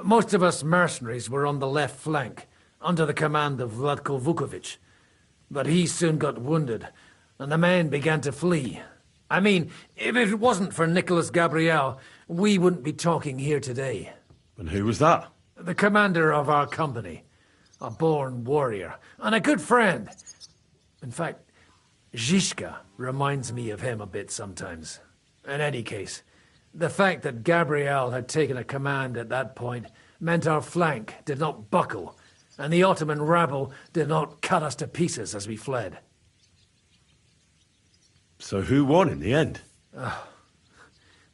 Most of us mercenaries were on the left flank, under the command of Vlatko Vukovic. But he soon got wounded, and the men began to flee. I mean, if it wasn't for Nicholas Gabriel, we wouldn't be talking here today. And who was that? The commander of our company. A born warrior, and a good friend. In fact, Zizka reminds me of him a bit sometimes. In any case, the fact that Gabriel had taken a command at that point meant our flank did not buckle, and the Ottoman rabble did not cut us to pieces as we fled. So who won in the end?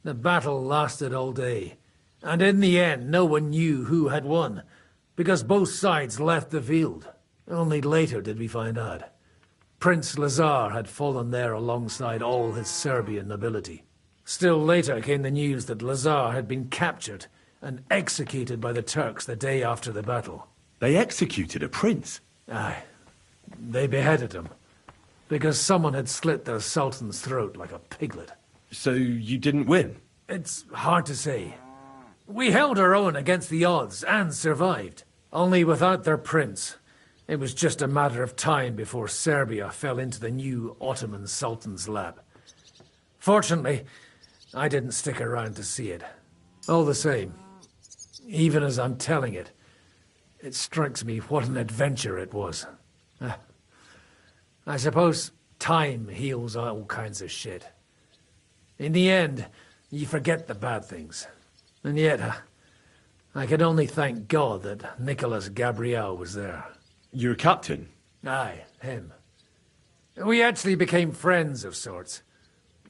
The battle lasted all day, and in the end no one knew who had won. because both sides left the field. Only later did we find out. Prince Lazar had fallen there alongside all his Serbian nobility. Still later came the news that Lazar had been captured and executed by the Turks the day after the battle. They executed a prince? Aye. They beheaded him, because someone had slit their sultan's throat like a piglet. So you didn't win? It's hard to say. We held our own against the odds and survived. Only without their prince, it was just a matter of time before Serbia fell into the new Ottoman Sultan's lap. Fortunately, I didn't stick around to see it. All the same, even as I'm telling it, it strikes me what an adventure it was. I suppose time heals all kinds of shit. In the end, you forget the bad things. And yet, I can only thank God that Nicholas Gabriel was there. Your captain? Aye, him. We actually became friends of sorts.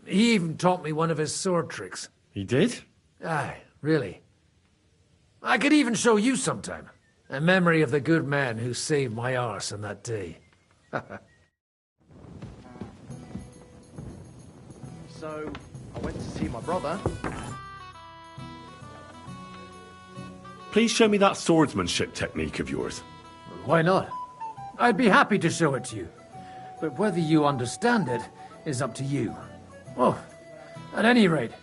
He even taught me one of his sword tricks. He did? Aye, really. I could even show you sometime. A memory of the good man who saved my arse on that day. So, I went to see my brother. Please show me that swordsmanship technique of yours. Why not? I'd be happy to show it to you. But whether you understand it is up to you. Oh, at any rate,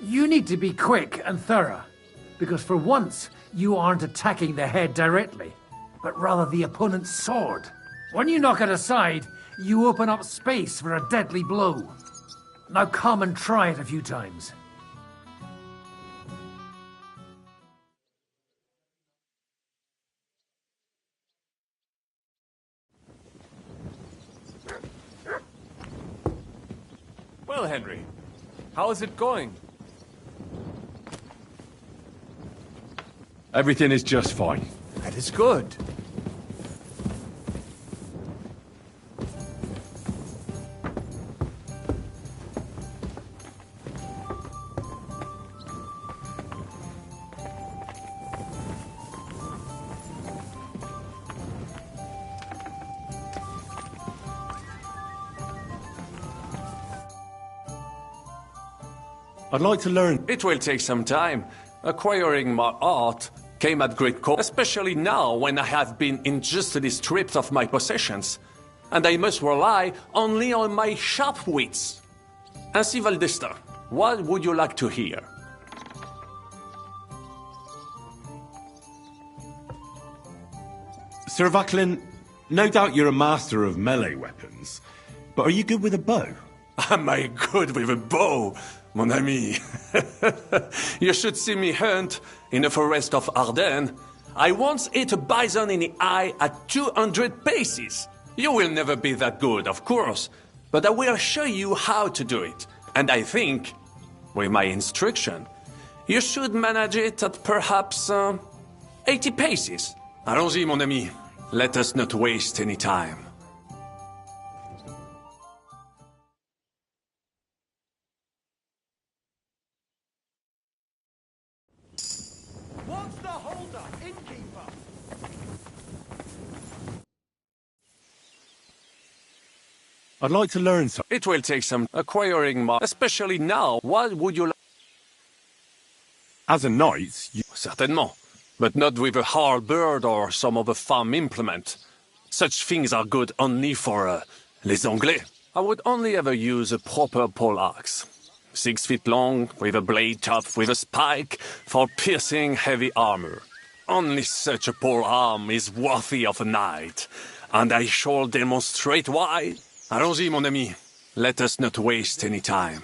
you need to be quick and thorough. Because for once, you aren't attacking the head directly, but rather the opponent's sword. When you knock it aside, you open up space for a deadly blow. Now come and try it a few times. Well, Henry, how is it going? Everything is just fine. That is good. I'd like to learn. It will take some time. Acquiring my art came at great cost, especially now when I have been injustly stripped of my possessions, and I must rely only on my sharp wits. Ainsi Valdesta, what would you like to hear? Sir Vaclin, no doubt you're a master of melee weapons, but are you good with a bow? Am I good with a bow, mon ami? You should see me hunt in the forest of Ardennes. I once hit a bison in the eye at 200 paces. You will never be that good, of course, but I will show you how to do it. And I think, with my instruction, you should manage it at perhaps 80 paces. Allons-y, mon ami. Let us not waste any time. What's the holdup, innkeeper? I'd like to learn something. It will take some acquiring my... Especially now, what would you like? As a knight, you... Certainement. But not with a halberd or some other farm implement. Such things are good only for, les Anglais. I would only ever use a proper poleaxe. 6 feet long, with a blade topped with a spike, for piercing heavy armor. Only such a polearm is worthy of a knight. And I shall demonstrate why. Allons-y, mon ami. Let us not waste any time.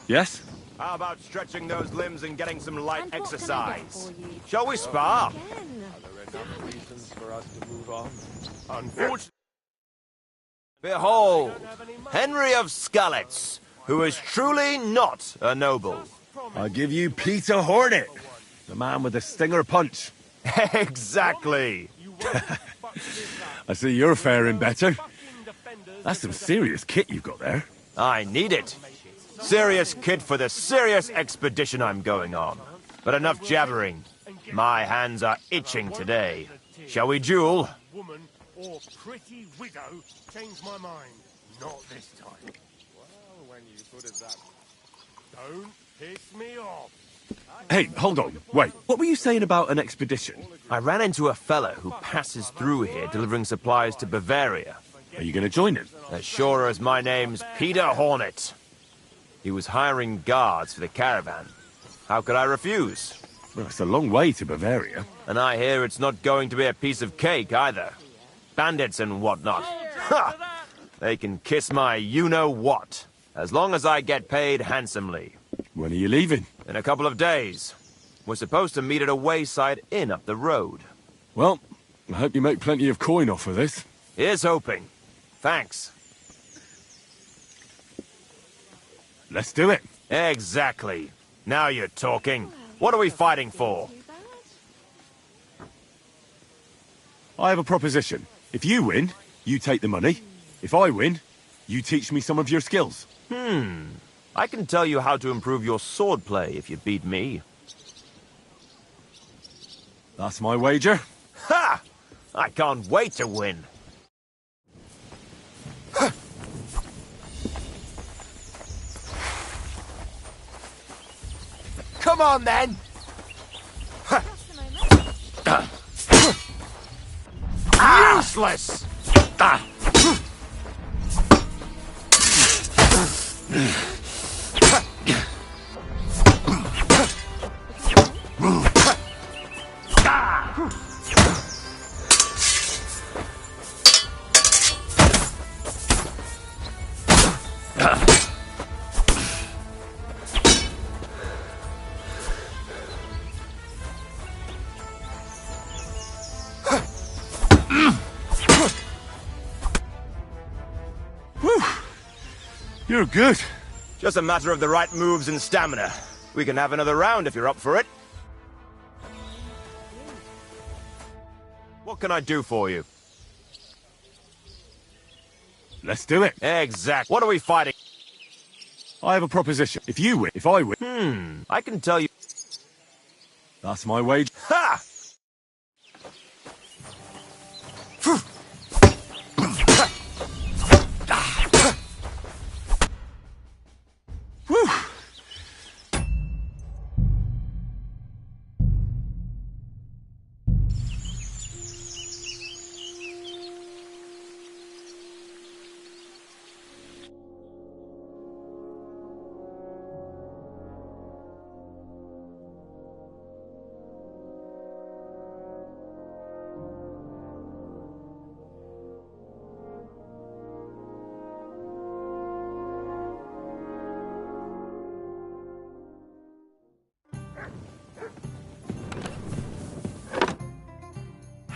Yes? How about stretching those limbs and getting some light exercise? Shall we spar? Are there enough reasons for us to move on? Unfortunately. Behold, Henry of Skalitz, who is truly not a noble. I give you Peter Hornet, the man with the stinger punch. Exactly. I see you're faring better. That's some serious kit you've got there. I need it. Serious kit for the serious expedition I'm going on. But enough jabbering. My hands are itching today. Shall we duel? Woman or pretty widow changed my mind. Not this time. Well, when you put it that way. Don't piss me off. Hey, hold on. Wait, what were you saying about an expedition? I ran into a fella who passes through here delivering supplies to Bavaria. Are you going to join him? As sure as my name's Peter Hornet. He was hiring guards for the caravan. How could I refuse? Well, it's a long way to Bavaria. And I hear it's not going to be a piece of cake either. Bandits and whatnot. Ha! They can kiss my you-know-what, as long as I get paid handsomely. When are you leaving? In a couple of days. We're supposed to meet at a wayside inn up the road. Well, I hope you make plenty of coin off of this. Here's hoping. Thanks. Let's do it. Exactly. Now you're talking. What are we fighting for? I have a proposition. If you win, you take the money. If I win, you teach me some of your skills. I can tell you how to improve your swordplay if you beat me. That's my wager. Ha! I can't wait to win. Come on, then! Useless! You're good. Just a matter of the right moves and stamina. We can have another round if you're up for it. What can I do for you? Let's do it. Exact. What are we fighting? I have a proposition. If you win, if I win... I can tell you... That's my wager. Ha!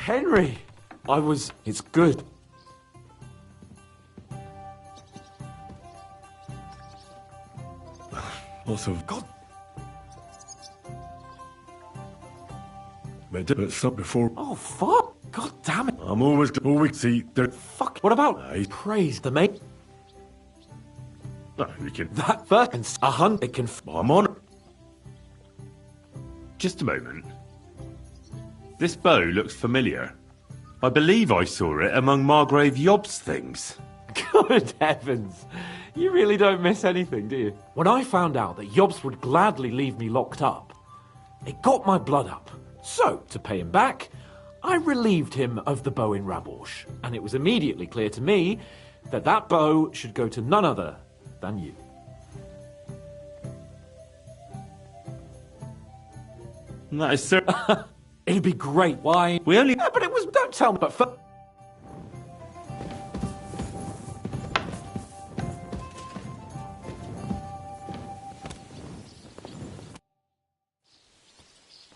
Henry! It's good. Also, God. But stop before. Oh, fuck! God damn it! I'm always see there. Fuck! What about praise the mate? No, we can. That first a hunt. It can. I'm on it. Just a moment. This bow looks familiar. I believe I saw it among Margrave Yob's things. Good heavens. You really don't miss anything, do you? When I found out that Yobs would gladly leave me locked up, it got my blood up. So, to pay him back, I relieved him of the bow in Raborsh, and it was immediately clear to me that that bow should go to none other than you. That is sir. It'd be great. Why? We only. Yeah, but it was. Don't tell me. But for.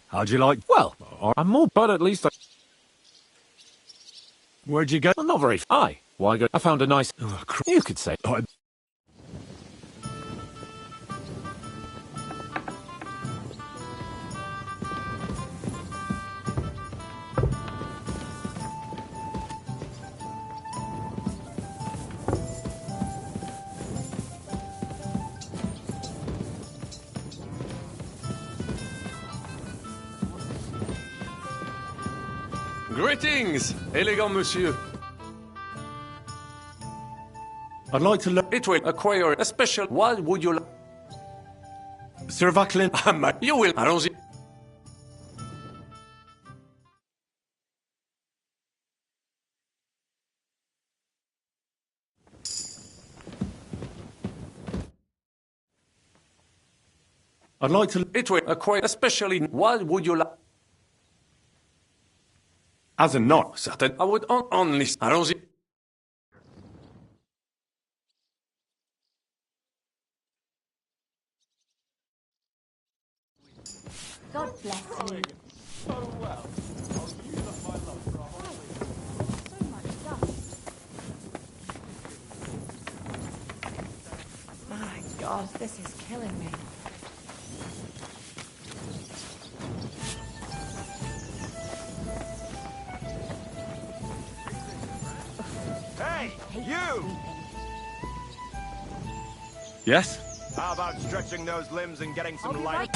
How'd you like? Well, I'm more. But at least I. Where'd you go? Well, not very. Why go? I found a nice. Oh, you could say. Greetings, elegant monsieur. I'd like to learn... It will acquire a special... What would you like? Sir Vaclin... You will... Allons-y. I'd like to... It will acquire especially... What would you like? As a knot. Certain. I would only... Allons-y. God bless you. So well. I'll use up my love for a whole week. So much dust. My God, this is killing me. Hey, you! Yes? How about stretching those limbs and getting some light?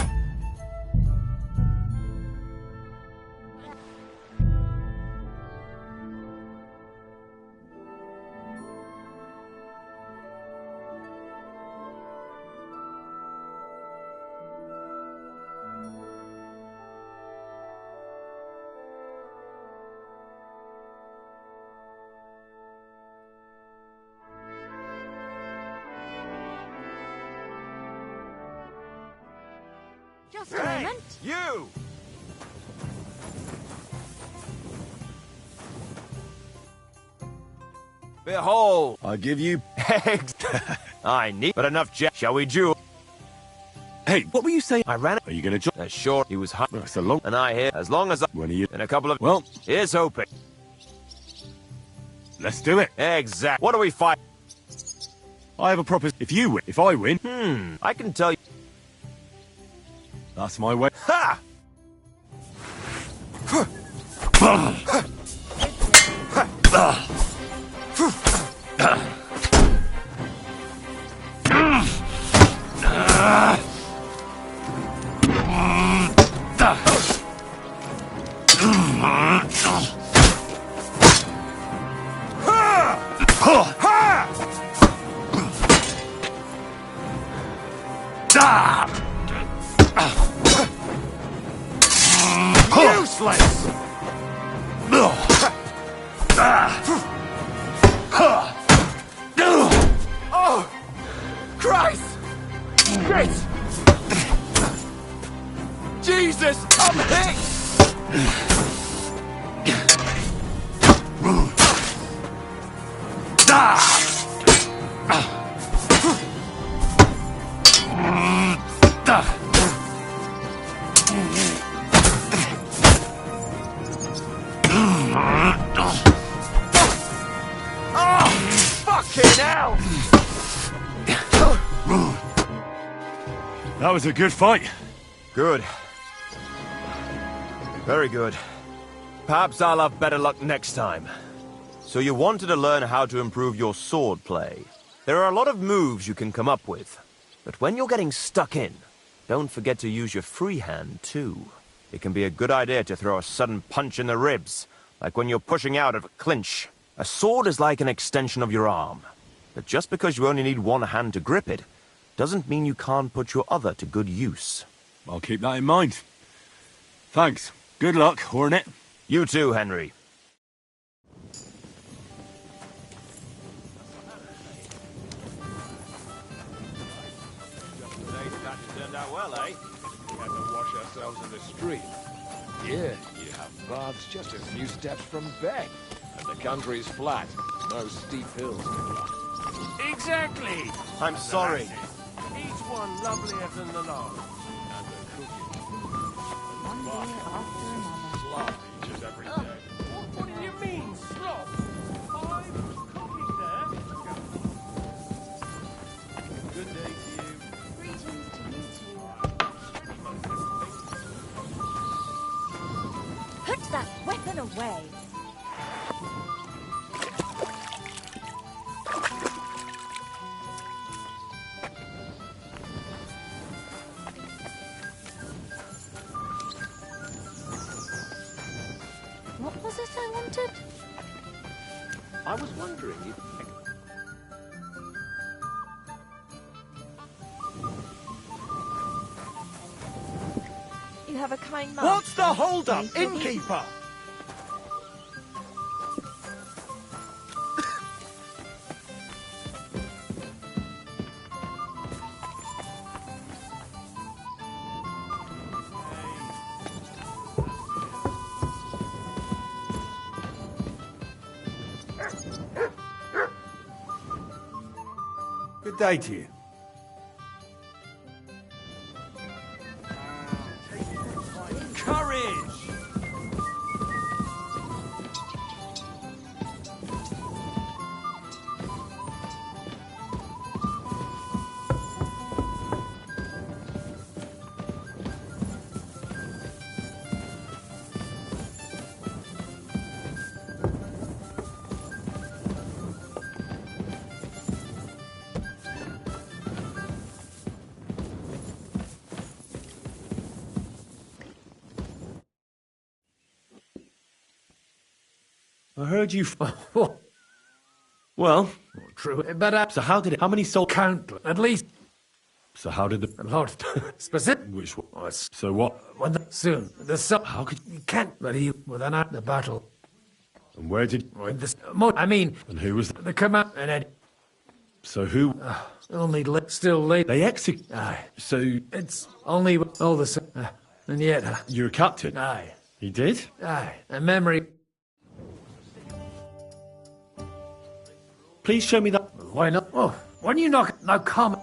Just a moment. You! Behold! I give you... eggs. I need but enough Shall we do? Hey, what were you saying? I ran it. Are you going to join? Sure, he was hot. That's a long... And I hear, as long as I... When are you... In a couple of... Well... Here's hoping. Let's do it. Exact. What do we fight? I have a proposition. If you win... If I win... I can tell you... That's my way. Ha! Useless! Oh! Christ! Shit! Jesus! I'm hit! Fucking hell! That was a good fight. Good. Very good. Perhaps I'll have better luck next time. So you wanted to learn how to improve your sword play. There are a lot of moves you can come up with. But when you're getting stuck in, don't forget to use your free hand, too. It can be a good idea to throw a sudden punch in the ribs, like when you're pushing out of a clinch. A sword is like an extension of your arm. But just because you only need one hand to grip it, doesn't mean you can't put your other to good use. I'll keep that in mind. Thanks. Good luck, Hornet. You too, Henry. Turned out well, eh? We had to wash ourselves in the stream. Yeah, you have baths just a few steps from bed. And the country's flat. No steep hills to climb. Exactly! I'm sorry. Each one lovelier than the last. And the cooking. One day after another. Slop just every day. What do you mean, slop? I was cooking there. Good day to you. Greetings to you too. Put that weapon away. What was it wanted? I was wondering if... You have a kind master. What's the hold-up, Thank you. innkeeper? Good day to you. Courage! I heard you. Well, True, but so how did it? How many soul? countless, at least So how did the? a lot. Specific. Which one? Oh, it's So what? when soon the sun. How could? You can't. But he within the battle. And where did? With this, I mean, And who was? the command and then So who? only still late. They execute. Aye, So it's only all the same. And yet, you're a captain. aye, He did. aye, a memory. Please show me that. Why not? Oh, when you knock, now come.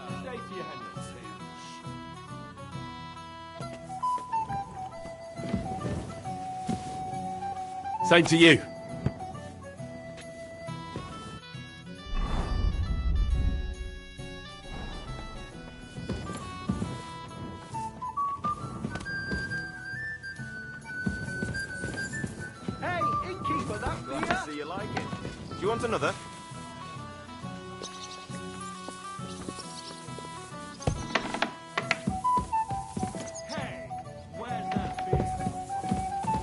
Good day to you, Henry. Same to you. Hey, innkeeper, that's glad to see you like it. Do you want another? Hey, where's that beer?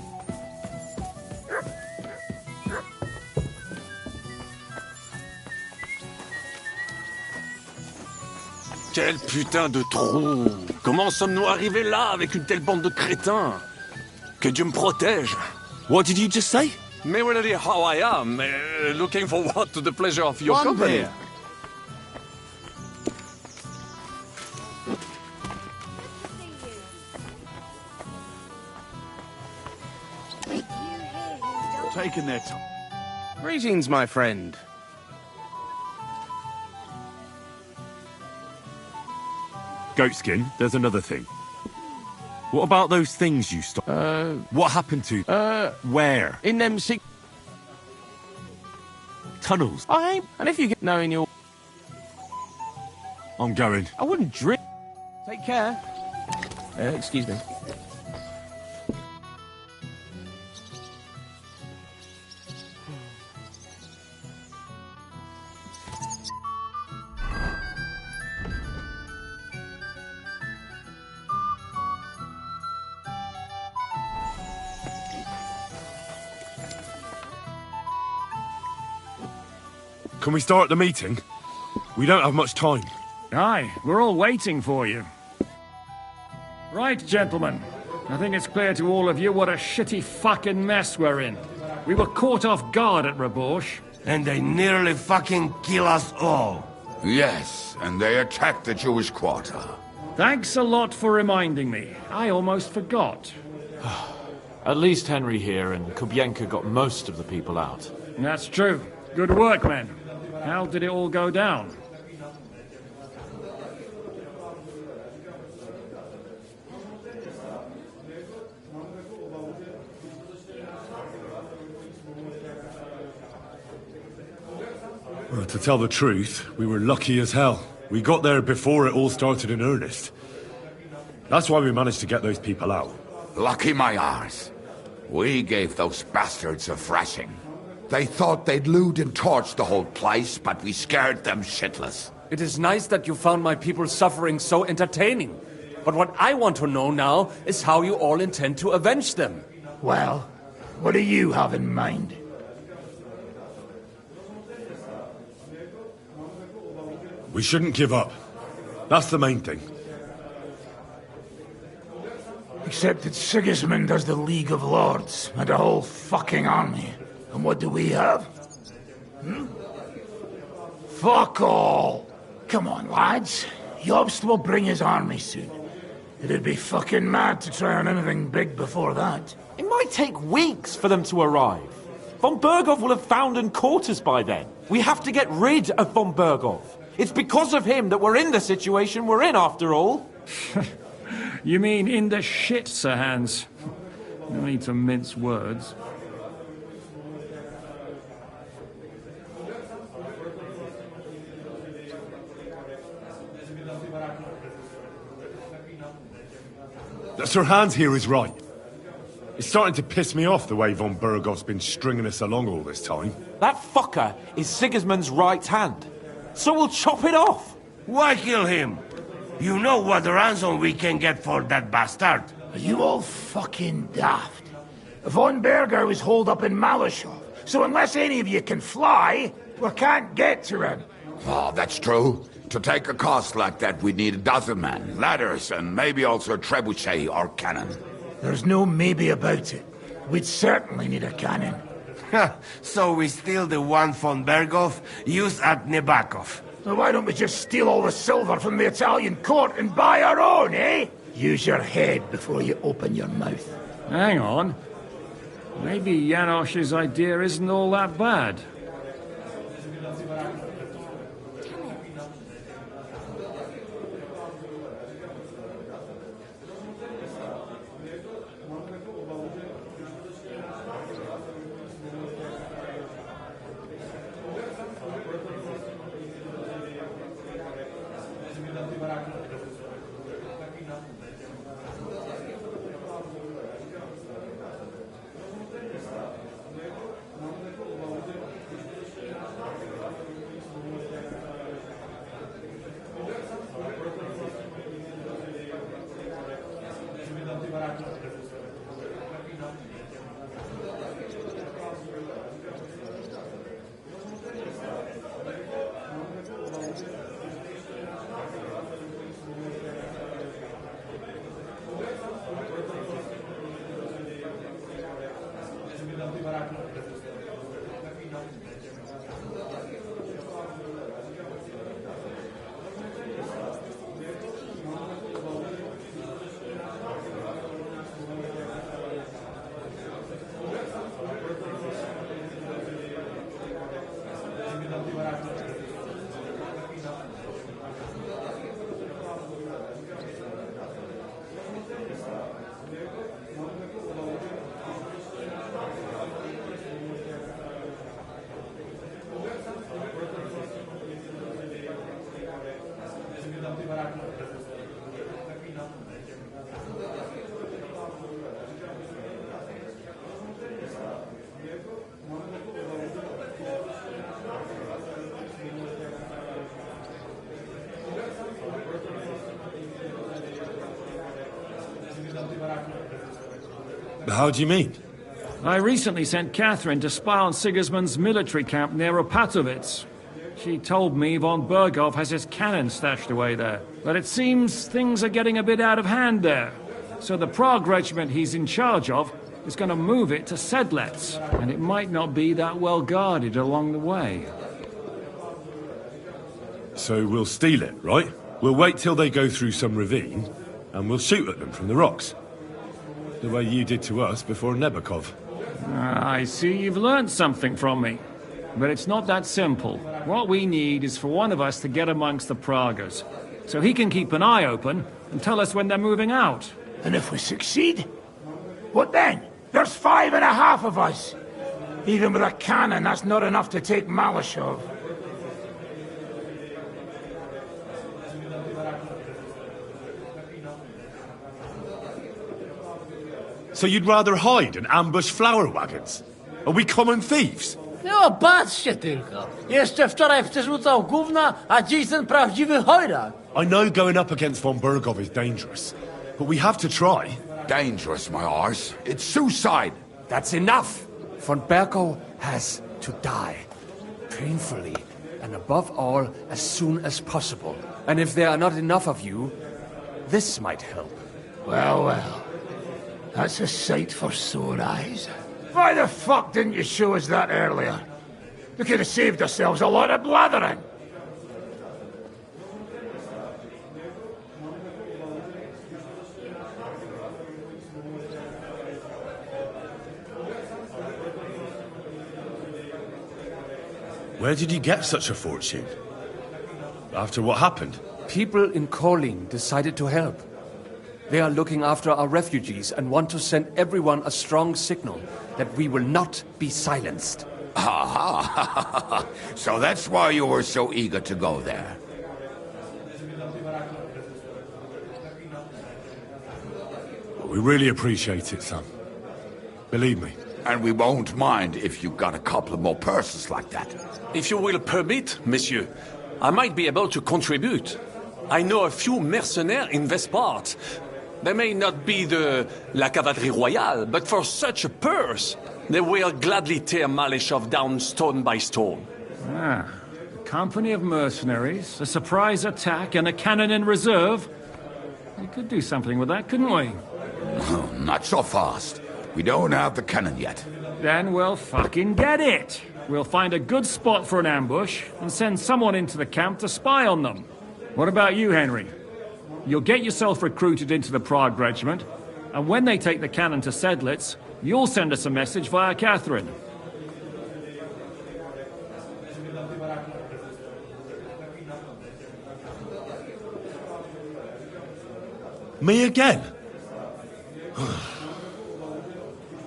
Quel putain de trou! Comment sommes-nous arrivés là avec une telle bande de crétins? Que Dieu me protège! What did you just say? Merely how I am, looking for what to the pleasure of your company. beer. Taking their time. Greetings, my friend. Goatskin, there's another thing. What about those things you stopped? What happened to? Where? In them sick Tunnels. I ain't. And if you get knowing your... I'm going. I wouldn't drink. Take care. Excuse me. Can we start the meeting? We don't have much time. Aye, we're all waiting for you. Right, gentlemen. I think it's clear to all of you what a shitty fucking mess we're in. We were caught off guard at Rabosh. And they nearly fucking kill us all. Yes, and they attacked the Jewish quarter. Thanks a lot for reminding me. I almost forgot. At least Henry here and Kubienka got most of the people out. That's true. Good work, men. How did it all go down? To tell the truth, we were lucky as hell. We got there before it all started in earnest. That's why we managed to get those people out. Lucky my arse. We gave those bastards a thrashing. They thought they'd loot and torch the whole place, but we scared them shitless. It is nice that you found my people's suffering so entertaining. But what I want to know now is how you all intend to avenge them. Well, what do you have in mind? We shouldn't give up. That's the main thing. Except that Sigismund has the League of Lords and a whole fucking army. And what do we have? Hmm? Fuck all! Come on, lads. Jobst will bring his army soon. It'd be fucking mad to try on anything big before that. It might take weeks for them to arrive. Von Berghoff will have found and caught us by then. We have to get rid of Von Berghoff. It's because of him that we're in the situation we're in, after all. You mean in the shit, Sir Hans? No need to mince words. Sir Hans here is right. It's starting to piss me off the way Von Berghoff's been stringing us along all this time. That fucker is Sigismund's right hand. So we'll chop it off. Why kill him? You know what ransom we can get for that bastard. Are you all fucking daft? Von Berger was holed up in Malashov, so unless any of you can fly, we can't get to him. Oh, that's true. To take a cost like that, we'd need a dozen men, ladders, and maybe also a trebuchet or cannon. There's no maybe about it. We'd certainly need a cannon. So we steal the one von Berghoff used at Nebakov. So why don't we just steal all the silver from the Italian court and buy our own, eh? Use your head before you open your mouth. Hang on. Maybe Janosch's idea isn't all that bad. How do you mean? I recently sent Catherine to spy on Sigismund's military camp near Opatovitz. She told me Von Berghoff has his cannon stashed away there. But it seems things are getting a bit out of hand there. So the Prague regiment he's in charge of is going to move it to Sedlec, and it might not be that well guarded along the way. So we'll steal it, right? We'll wait till they go through some ravine, and we'll shoot at them from the rocks. The way you did to us before Nebakov. I see you've learned something from me. But it's not that simple. What we need is for one of us to get amongst the Praguers, so he can keep an eye open and tell us when they're moving out. And if we succeed? What then? There's 5.5 of us. Even with a cannon, that's not enough to take Malashov. So you'd rather hide and ambush flower wagons? Are we common thieves? No, patrzcie tylko. Jeszcze wczoraj przerzucał gówna, a dziś ten prawdziwy chojrak. I know going up against von Bergov is dangerous, but we have to try. Dangerous, my arse. It's suicide. That's enough. Von Bergov has to die. Painfully. And above all, as soon as possible. And if there are not enough of you, this might help. Well, well. That's a sight for sore eyes. Why the fuck didn't you show us that earlier? We could have saved ourselves a lot of blathering. Where did you get such a fortune? After what happened? People in Kolin decided to help. They are looking after our refugees and want to send everyone a strong signal that we will not be silenced. Aha! So that's why you were so eager to go there. Well, we really appreciate it, son. Believe me. And we won't mind if you got a couple more persons like that. If you will permit, monsieur, I might be able to contribute. I know a few mercenaires in this part. They may not be la cavalerie royale, but for such a purse, they will gladly tear Malishov down stone by stone. Ah, a company of mercenaries, a surprise attack, and a cannon in reserve. We could do something with that, couldn't we? Not so fast. We don't have the cannon yet. Then we'll fucking get it. We'll find a good spot for an ambush and send someone into the camp to spy on them. What about you, Henry? You'll get yourself recruited into the Prague Regiment, and when they take the cannon to Sedlitz, you'll send us a message via Catherine. Me again?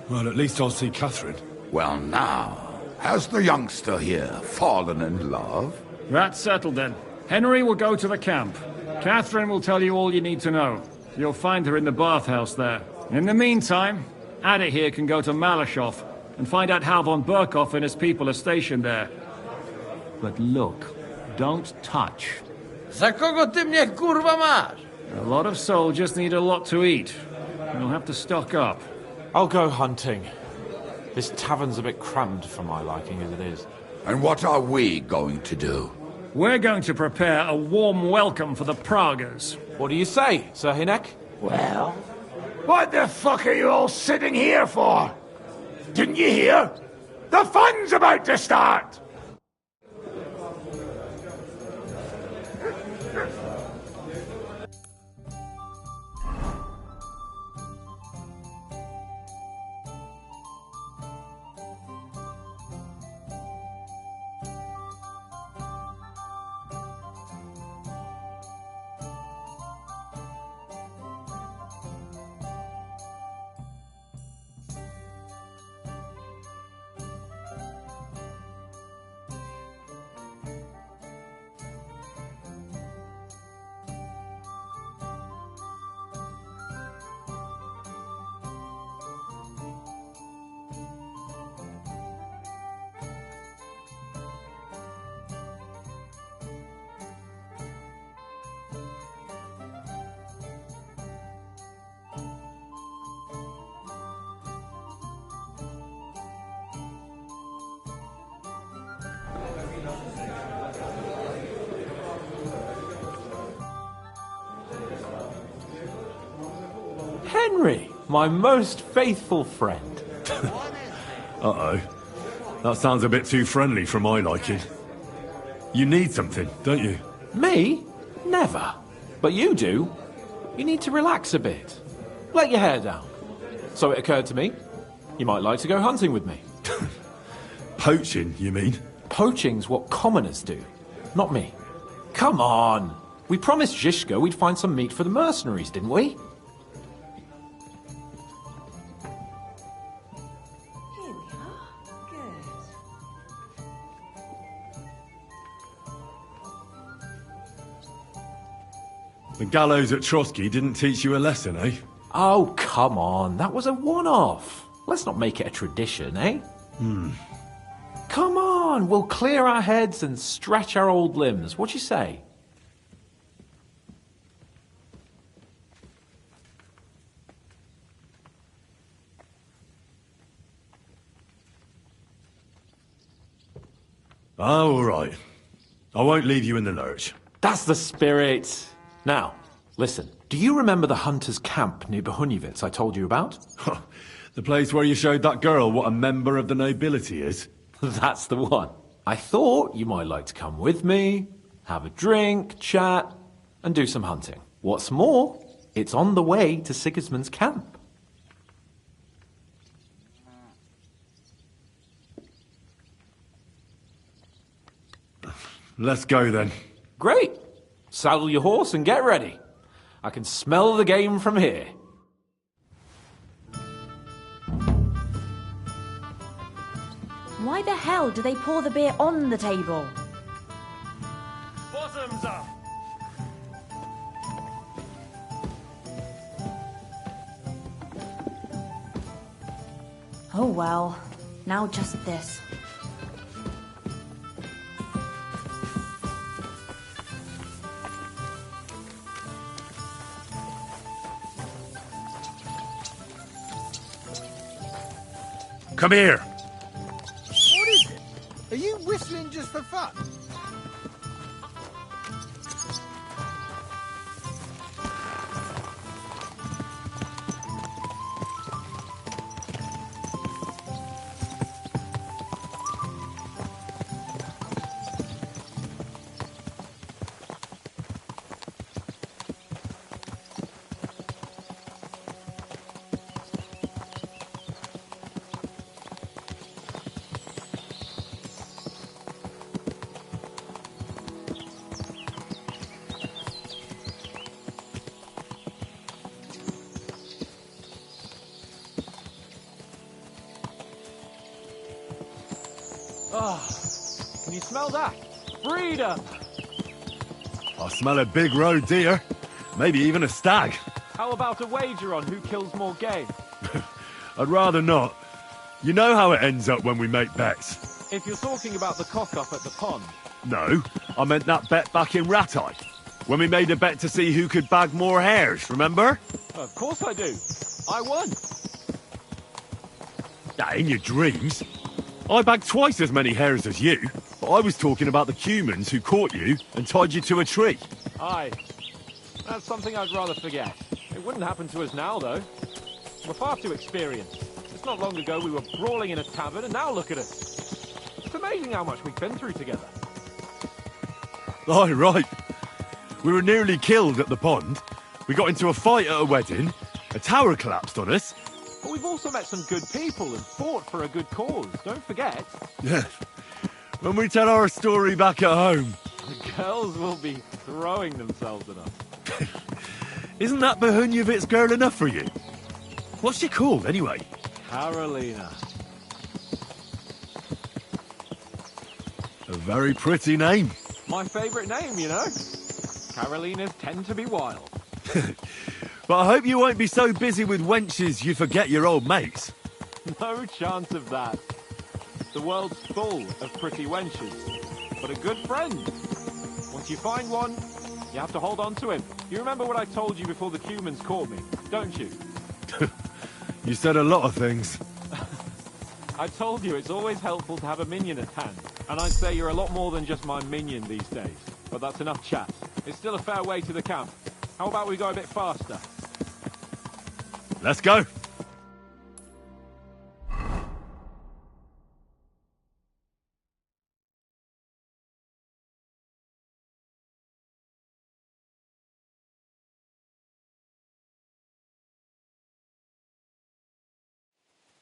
Well, at least I'll see Catherine. Well, now, has the youngster here fallen in love? That's settled then. Henry will go to the camp. Catherine will tell you all you need to know. You'll find her in the bathhouse there. In the meantime, Ada here can go to Malashov and find out how von Berkov and his people are stationed there. But look, don't touch. Za kogo ty mnie kurwa masz? A lot of soldiers need a lot to eat. You'll have to stock up. I'll go hunting. This tavern's a bit crammed for my liking as it is. And what are we going to do? We're going to prepare a warm welcome for the Praguers. What do you say, Sir Hinek? Well, what the fuck are you all sitting here for? Didn't you hear? The fun's about to start! Henry, my most faithful friend. Uh-oh. That sounds a bit too friendly for my liking. You need something, don't you? Me? Never. But you do. You need to relax a bit. Let your hair down. So it occurred to me, you might like to go hunting with me. Poaching, you mean? Poaching's what commoners do, not me. Come on. We promised Zhishka we'd find some meat for the mercenaries, didn't we? The gallows at Trotsky didn't teach you a lesson, eh? Oh, come on. That was a one-off. Let's not make it a tradition, eh? Come on, we'll clear our heads and stretch our old limbs. What do you say? Oh, all right. I won't leave you in the lurch. That's the spirit. Now, listen. Do you remember the hunter's camp near Behunjevitz I told you about? The place where you showed that girl what a member of the nobility is? That's the one. I thought you might like to come with me, have a drink, chat, and do some hunting. What's more, it's on the way to Sigismund's camp. Let's go then. Great. Saddle your horse and get ready. I can smell the game from here. Why the hell do they pour the beer on the table? Bottoms up! Oh well, now just this. Come here. What is it? Are you whistling just for fun? Can you smell that? Freedom! I smell a big roe deer. Maybe even a stag. How about a wager on who kills more game? I'd rather not. You know how it ends up when we make bets. If you're talking about the cock-up at the pond. No, I meant that bet back in Ratai. When we made a bet to see who could bag more hares, remember? Of course I do. I won. In your dreams. I bagged twice as many hares as you, but I was talking about the humans who caught you and tied you to a tree. Aye. That's something I'd rather forget. It wouldn't happen to us now, though. We're far too experienced. It's not long ago we were brawling in a tavern, and now look at us. It's amazing how much we've been through together. Aye, right. We were nearly killed at the pond. We got into a fight at a wedding. A tower collapsed on us. But we've also met some good people and fought for a good cause. Don't forget. When we tell our story back at home. The girls will be throwing themselves at us. Isn't that Behunjevitz girl enough for you? What's she called, anyway? Carolina. A very pretty name. My favourite name, you know. Carolinas tend to be wild. But I hope you won't be so busy with wenches you forget your old mates. No chance of that. The world's full of pretty wenches. But a good friend. Once you find one, you have to hold on to him. You remember what I told you before the humans caught me, don't you? You said a lot of things. I told you it's always helpful to have a minion at hand. And I'd say you're a lot more than just my minion these days. But that's enough chat. It's still a fair way to the camp. How about we go a bit faster? Let's go.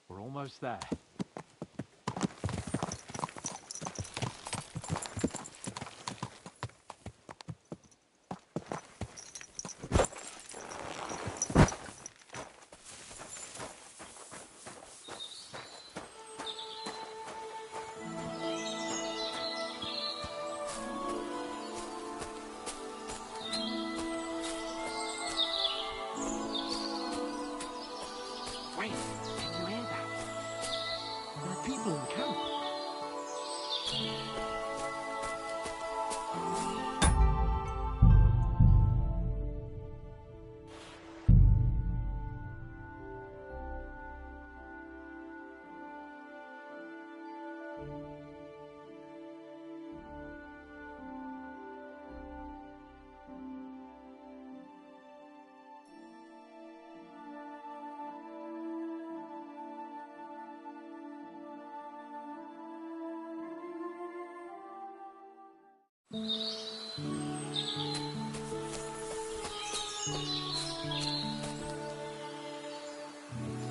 We're almost there. Wait, can you hear that? There are people in the camp.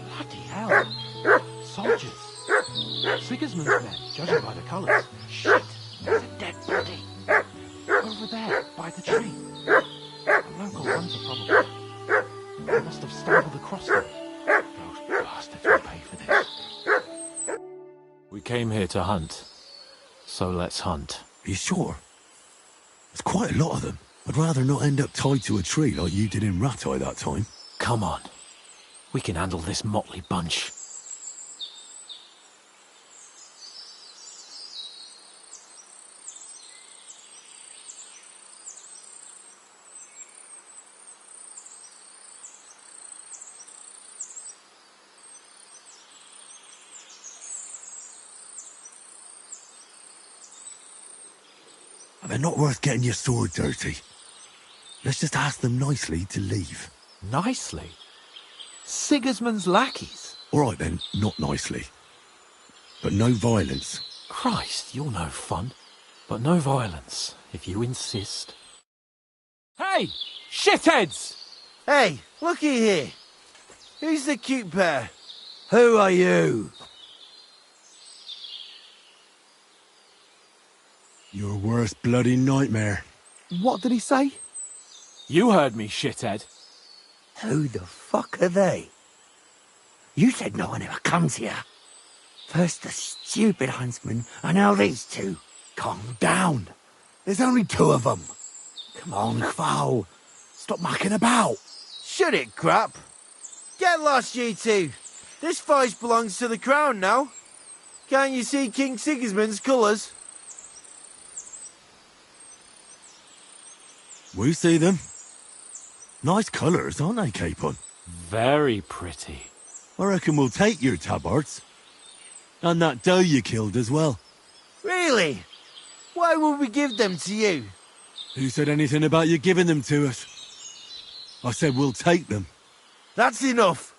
Bloody hell. Soldiers. Sigismund's men, judging by the colours. Shit, there's a dead body. Over there, by the tree. A local hunter, probably. They must have stumbled across them. Those bastards will pay for this. We came here to hunt. So let's hunt. Are you sure? There's quite a lot of them. I'd rather not end up tied to a tree like you did in Rattay that time. Come on. We can handle this motley bunch. They're not worth getting your sword dirty. Let's just ask them nicely to leave. Nicely? Sigismund's lackeys? All right then, not nicely. But no violence. Christ, you're no fun. But no violence, if you insist. Hey! Shitheads! Hey, looky here. Who's the cute pair? Who are you? Your worst bloody nightmare. What did he say? You heard me, shithead. Who the fuck are they? You said no one ever comes here. First the stupid huntsman, and now these two. Calm down. There's only two of them. Come on, Kval. Stop mucking about. Shut it, crap. Get lost, you two. This forest belongs to the crown now. Can't you see King Sigismund's colours? We see them. Nice colours, aren't they, Capon? Very pretty. I reckon we'll take your tabards. And that doe you killed as well. Really? Why would we give them to you? Who said anything about you giving them to us? I said we'll take them. That's enough.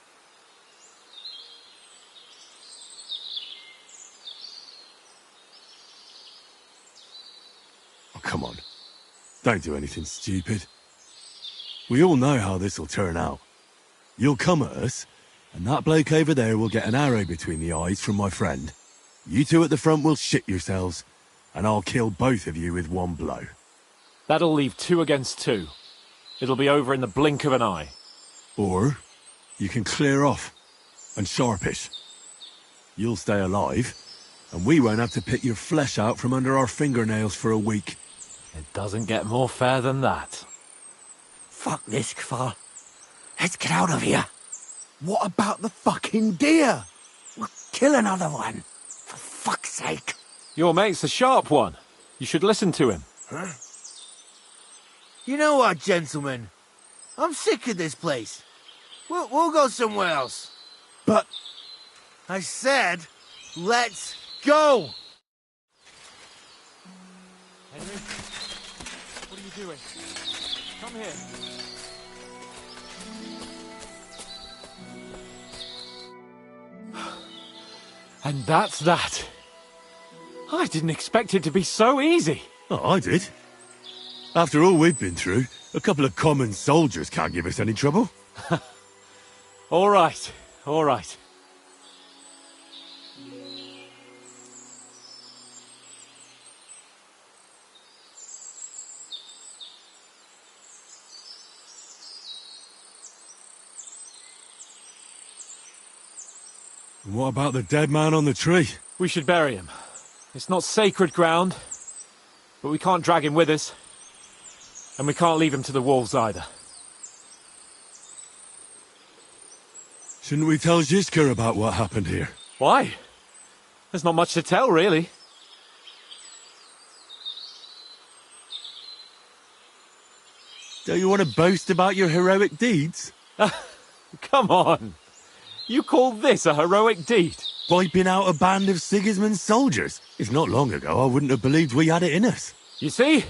Oh, come on. Don't do anything stupid. We all know how this'll turn out. You'll come at us, and that bloke over there will get an arrow between the eyes from my friend. You two at the front will shit yourselves, and I'll kill both of you with one blow. That'll leave 2 against 2. It'll be over in the blink of an eye. Or you can clear off and sharpish. You'll stay alive, and we won't have to pick your flesh out from under our fingernails for a week. It doesn't get more fair than that. Fuck this, Kval. Let's get out of here. What about the fucking deer? We'll kill another one. For fuck's sake. Your mate's a sharp one. You should listen to him. Huh? You know what, gentlemen? I'm sick of this place. We'll go somewhere else. But... I said, let's go! Henry? What are you doing? Come here. And that's that. I didn't expect it to be so easy. Oh, I did. After all we've been through, a couple of common soldiers can't give us any trouble. All right, all right. What about the dead man on the tree? We should bury him. It's not sacred ground, but we can't drag him with us. And we can't leave him to the wolves either. Shouldn't we tell Zizka about what happened here? Why? There's not much to tell, really. Don't you want to boast about your heroic deeds? Come on. You call this a heroic deed? Wiping out a band of Sigismund's soldiers. If not long ago, I wouldn't have believed we had it in us. You see?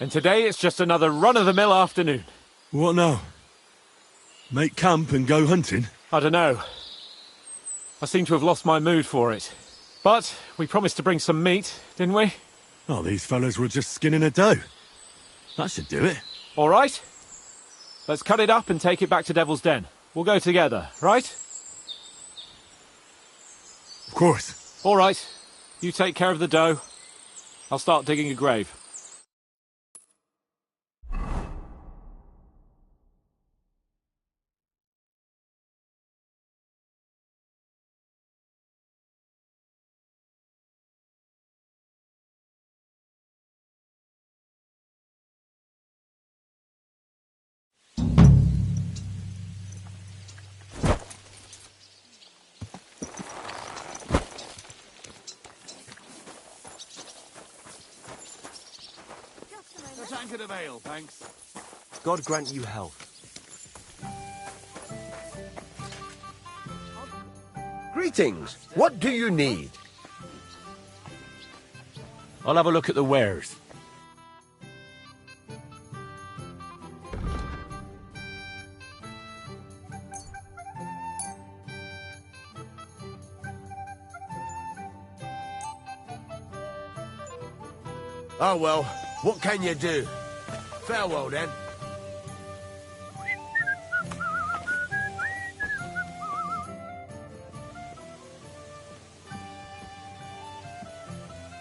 And today it's just another run-of-the-mill afternoon. What now? Make camp and go hunting? I don't know. I seem to have lost my mood for it. But we promised to bring some meat, didn't we? Oh, these fellas were just skinning a doe. That should do it. All right. Let's cut it up and take it back to Devil's Den. We'll go together, right? Of course. All right. You take care of the doe. I'll start digging a grave. A tankard of ale, thanks. God grant you health. Greetings. What do you need? I'll have a look at the wares. Oh well, what can you do? Farewell then.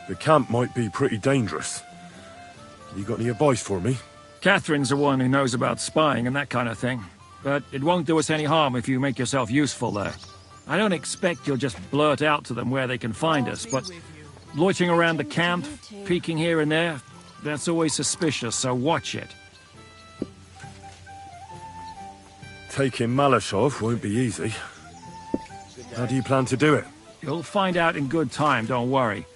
The camp might be pretty dangerous. You got any advice for me? Catherine's the one who knows about spying and that kind of thing. But it won't do us any harm if you make yourself useful there. I don't expect you'll just blurt out to them where they can find us, but loitering around the camp, peeking here and there, that's always suspicious, so watch it. Taking Malashov won't be easy. How do you plan to do it? You'll find out in good time, don't worry.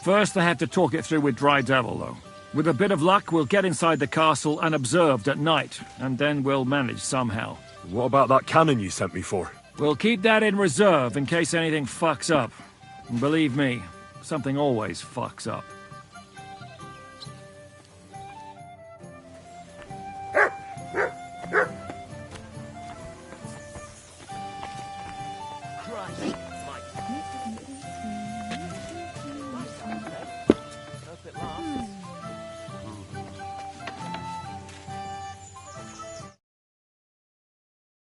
First, I have to talk it through with Dry Devil, though. With a bit of luck, we'll get inside the castle unobserved at night, and then we'll manage somehow. What about that cannon you sent me for? We'll keep that in reserve in case anything fucks up. And believe me, something always fucks up.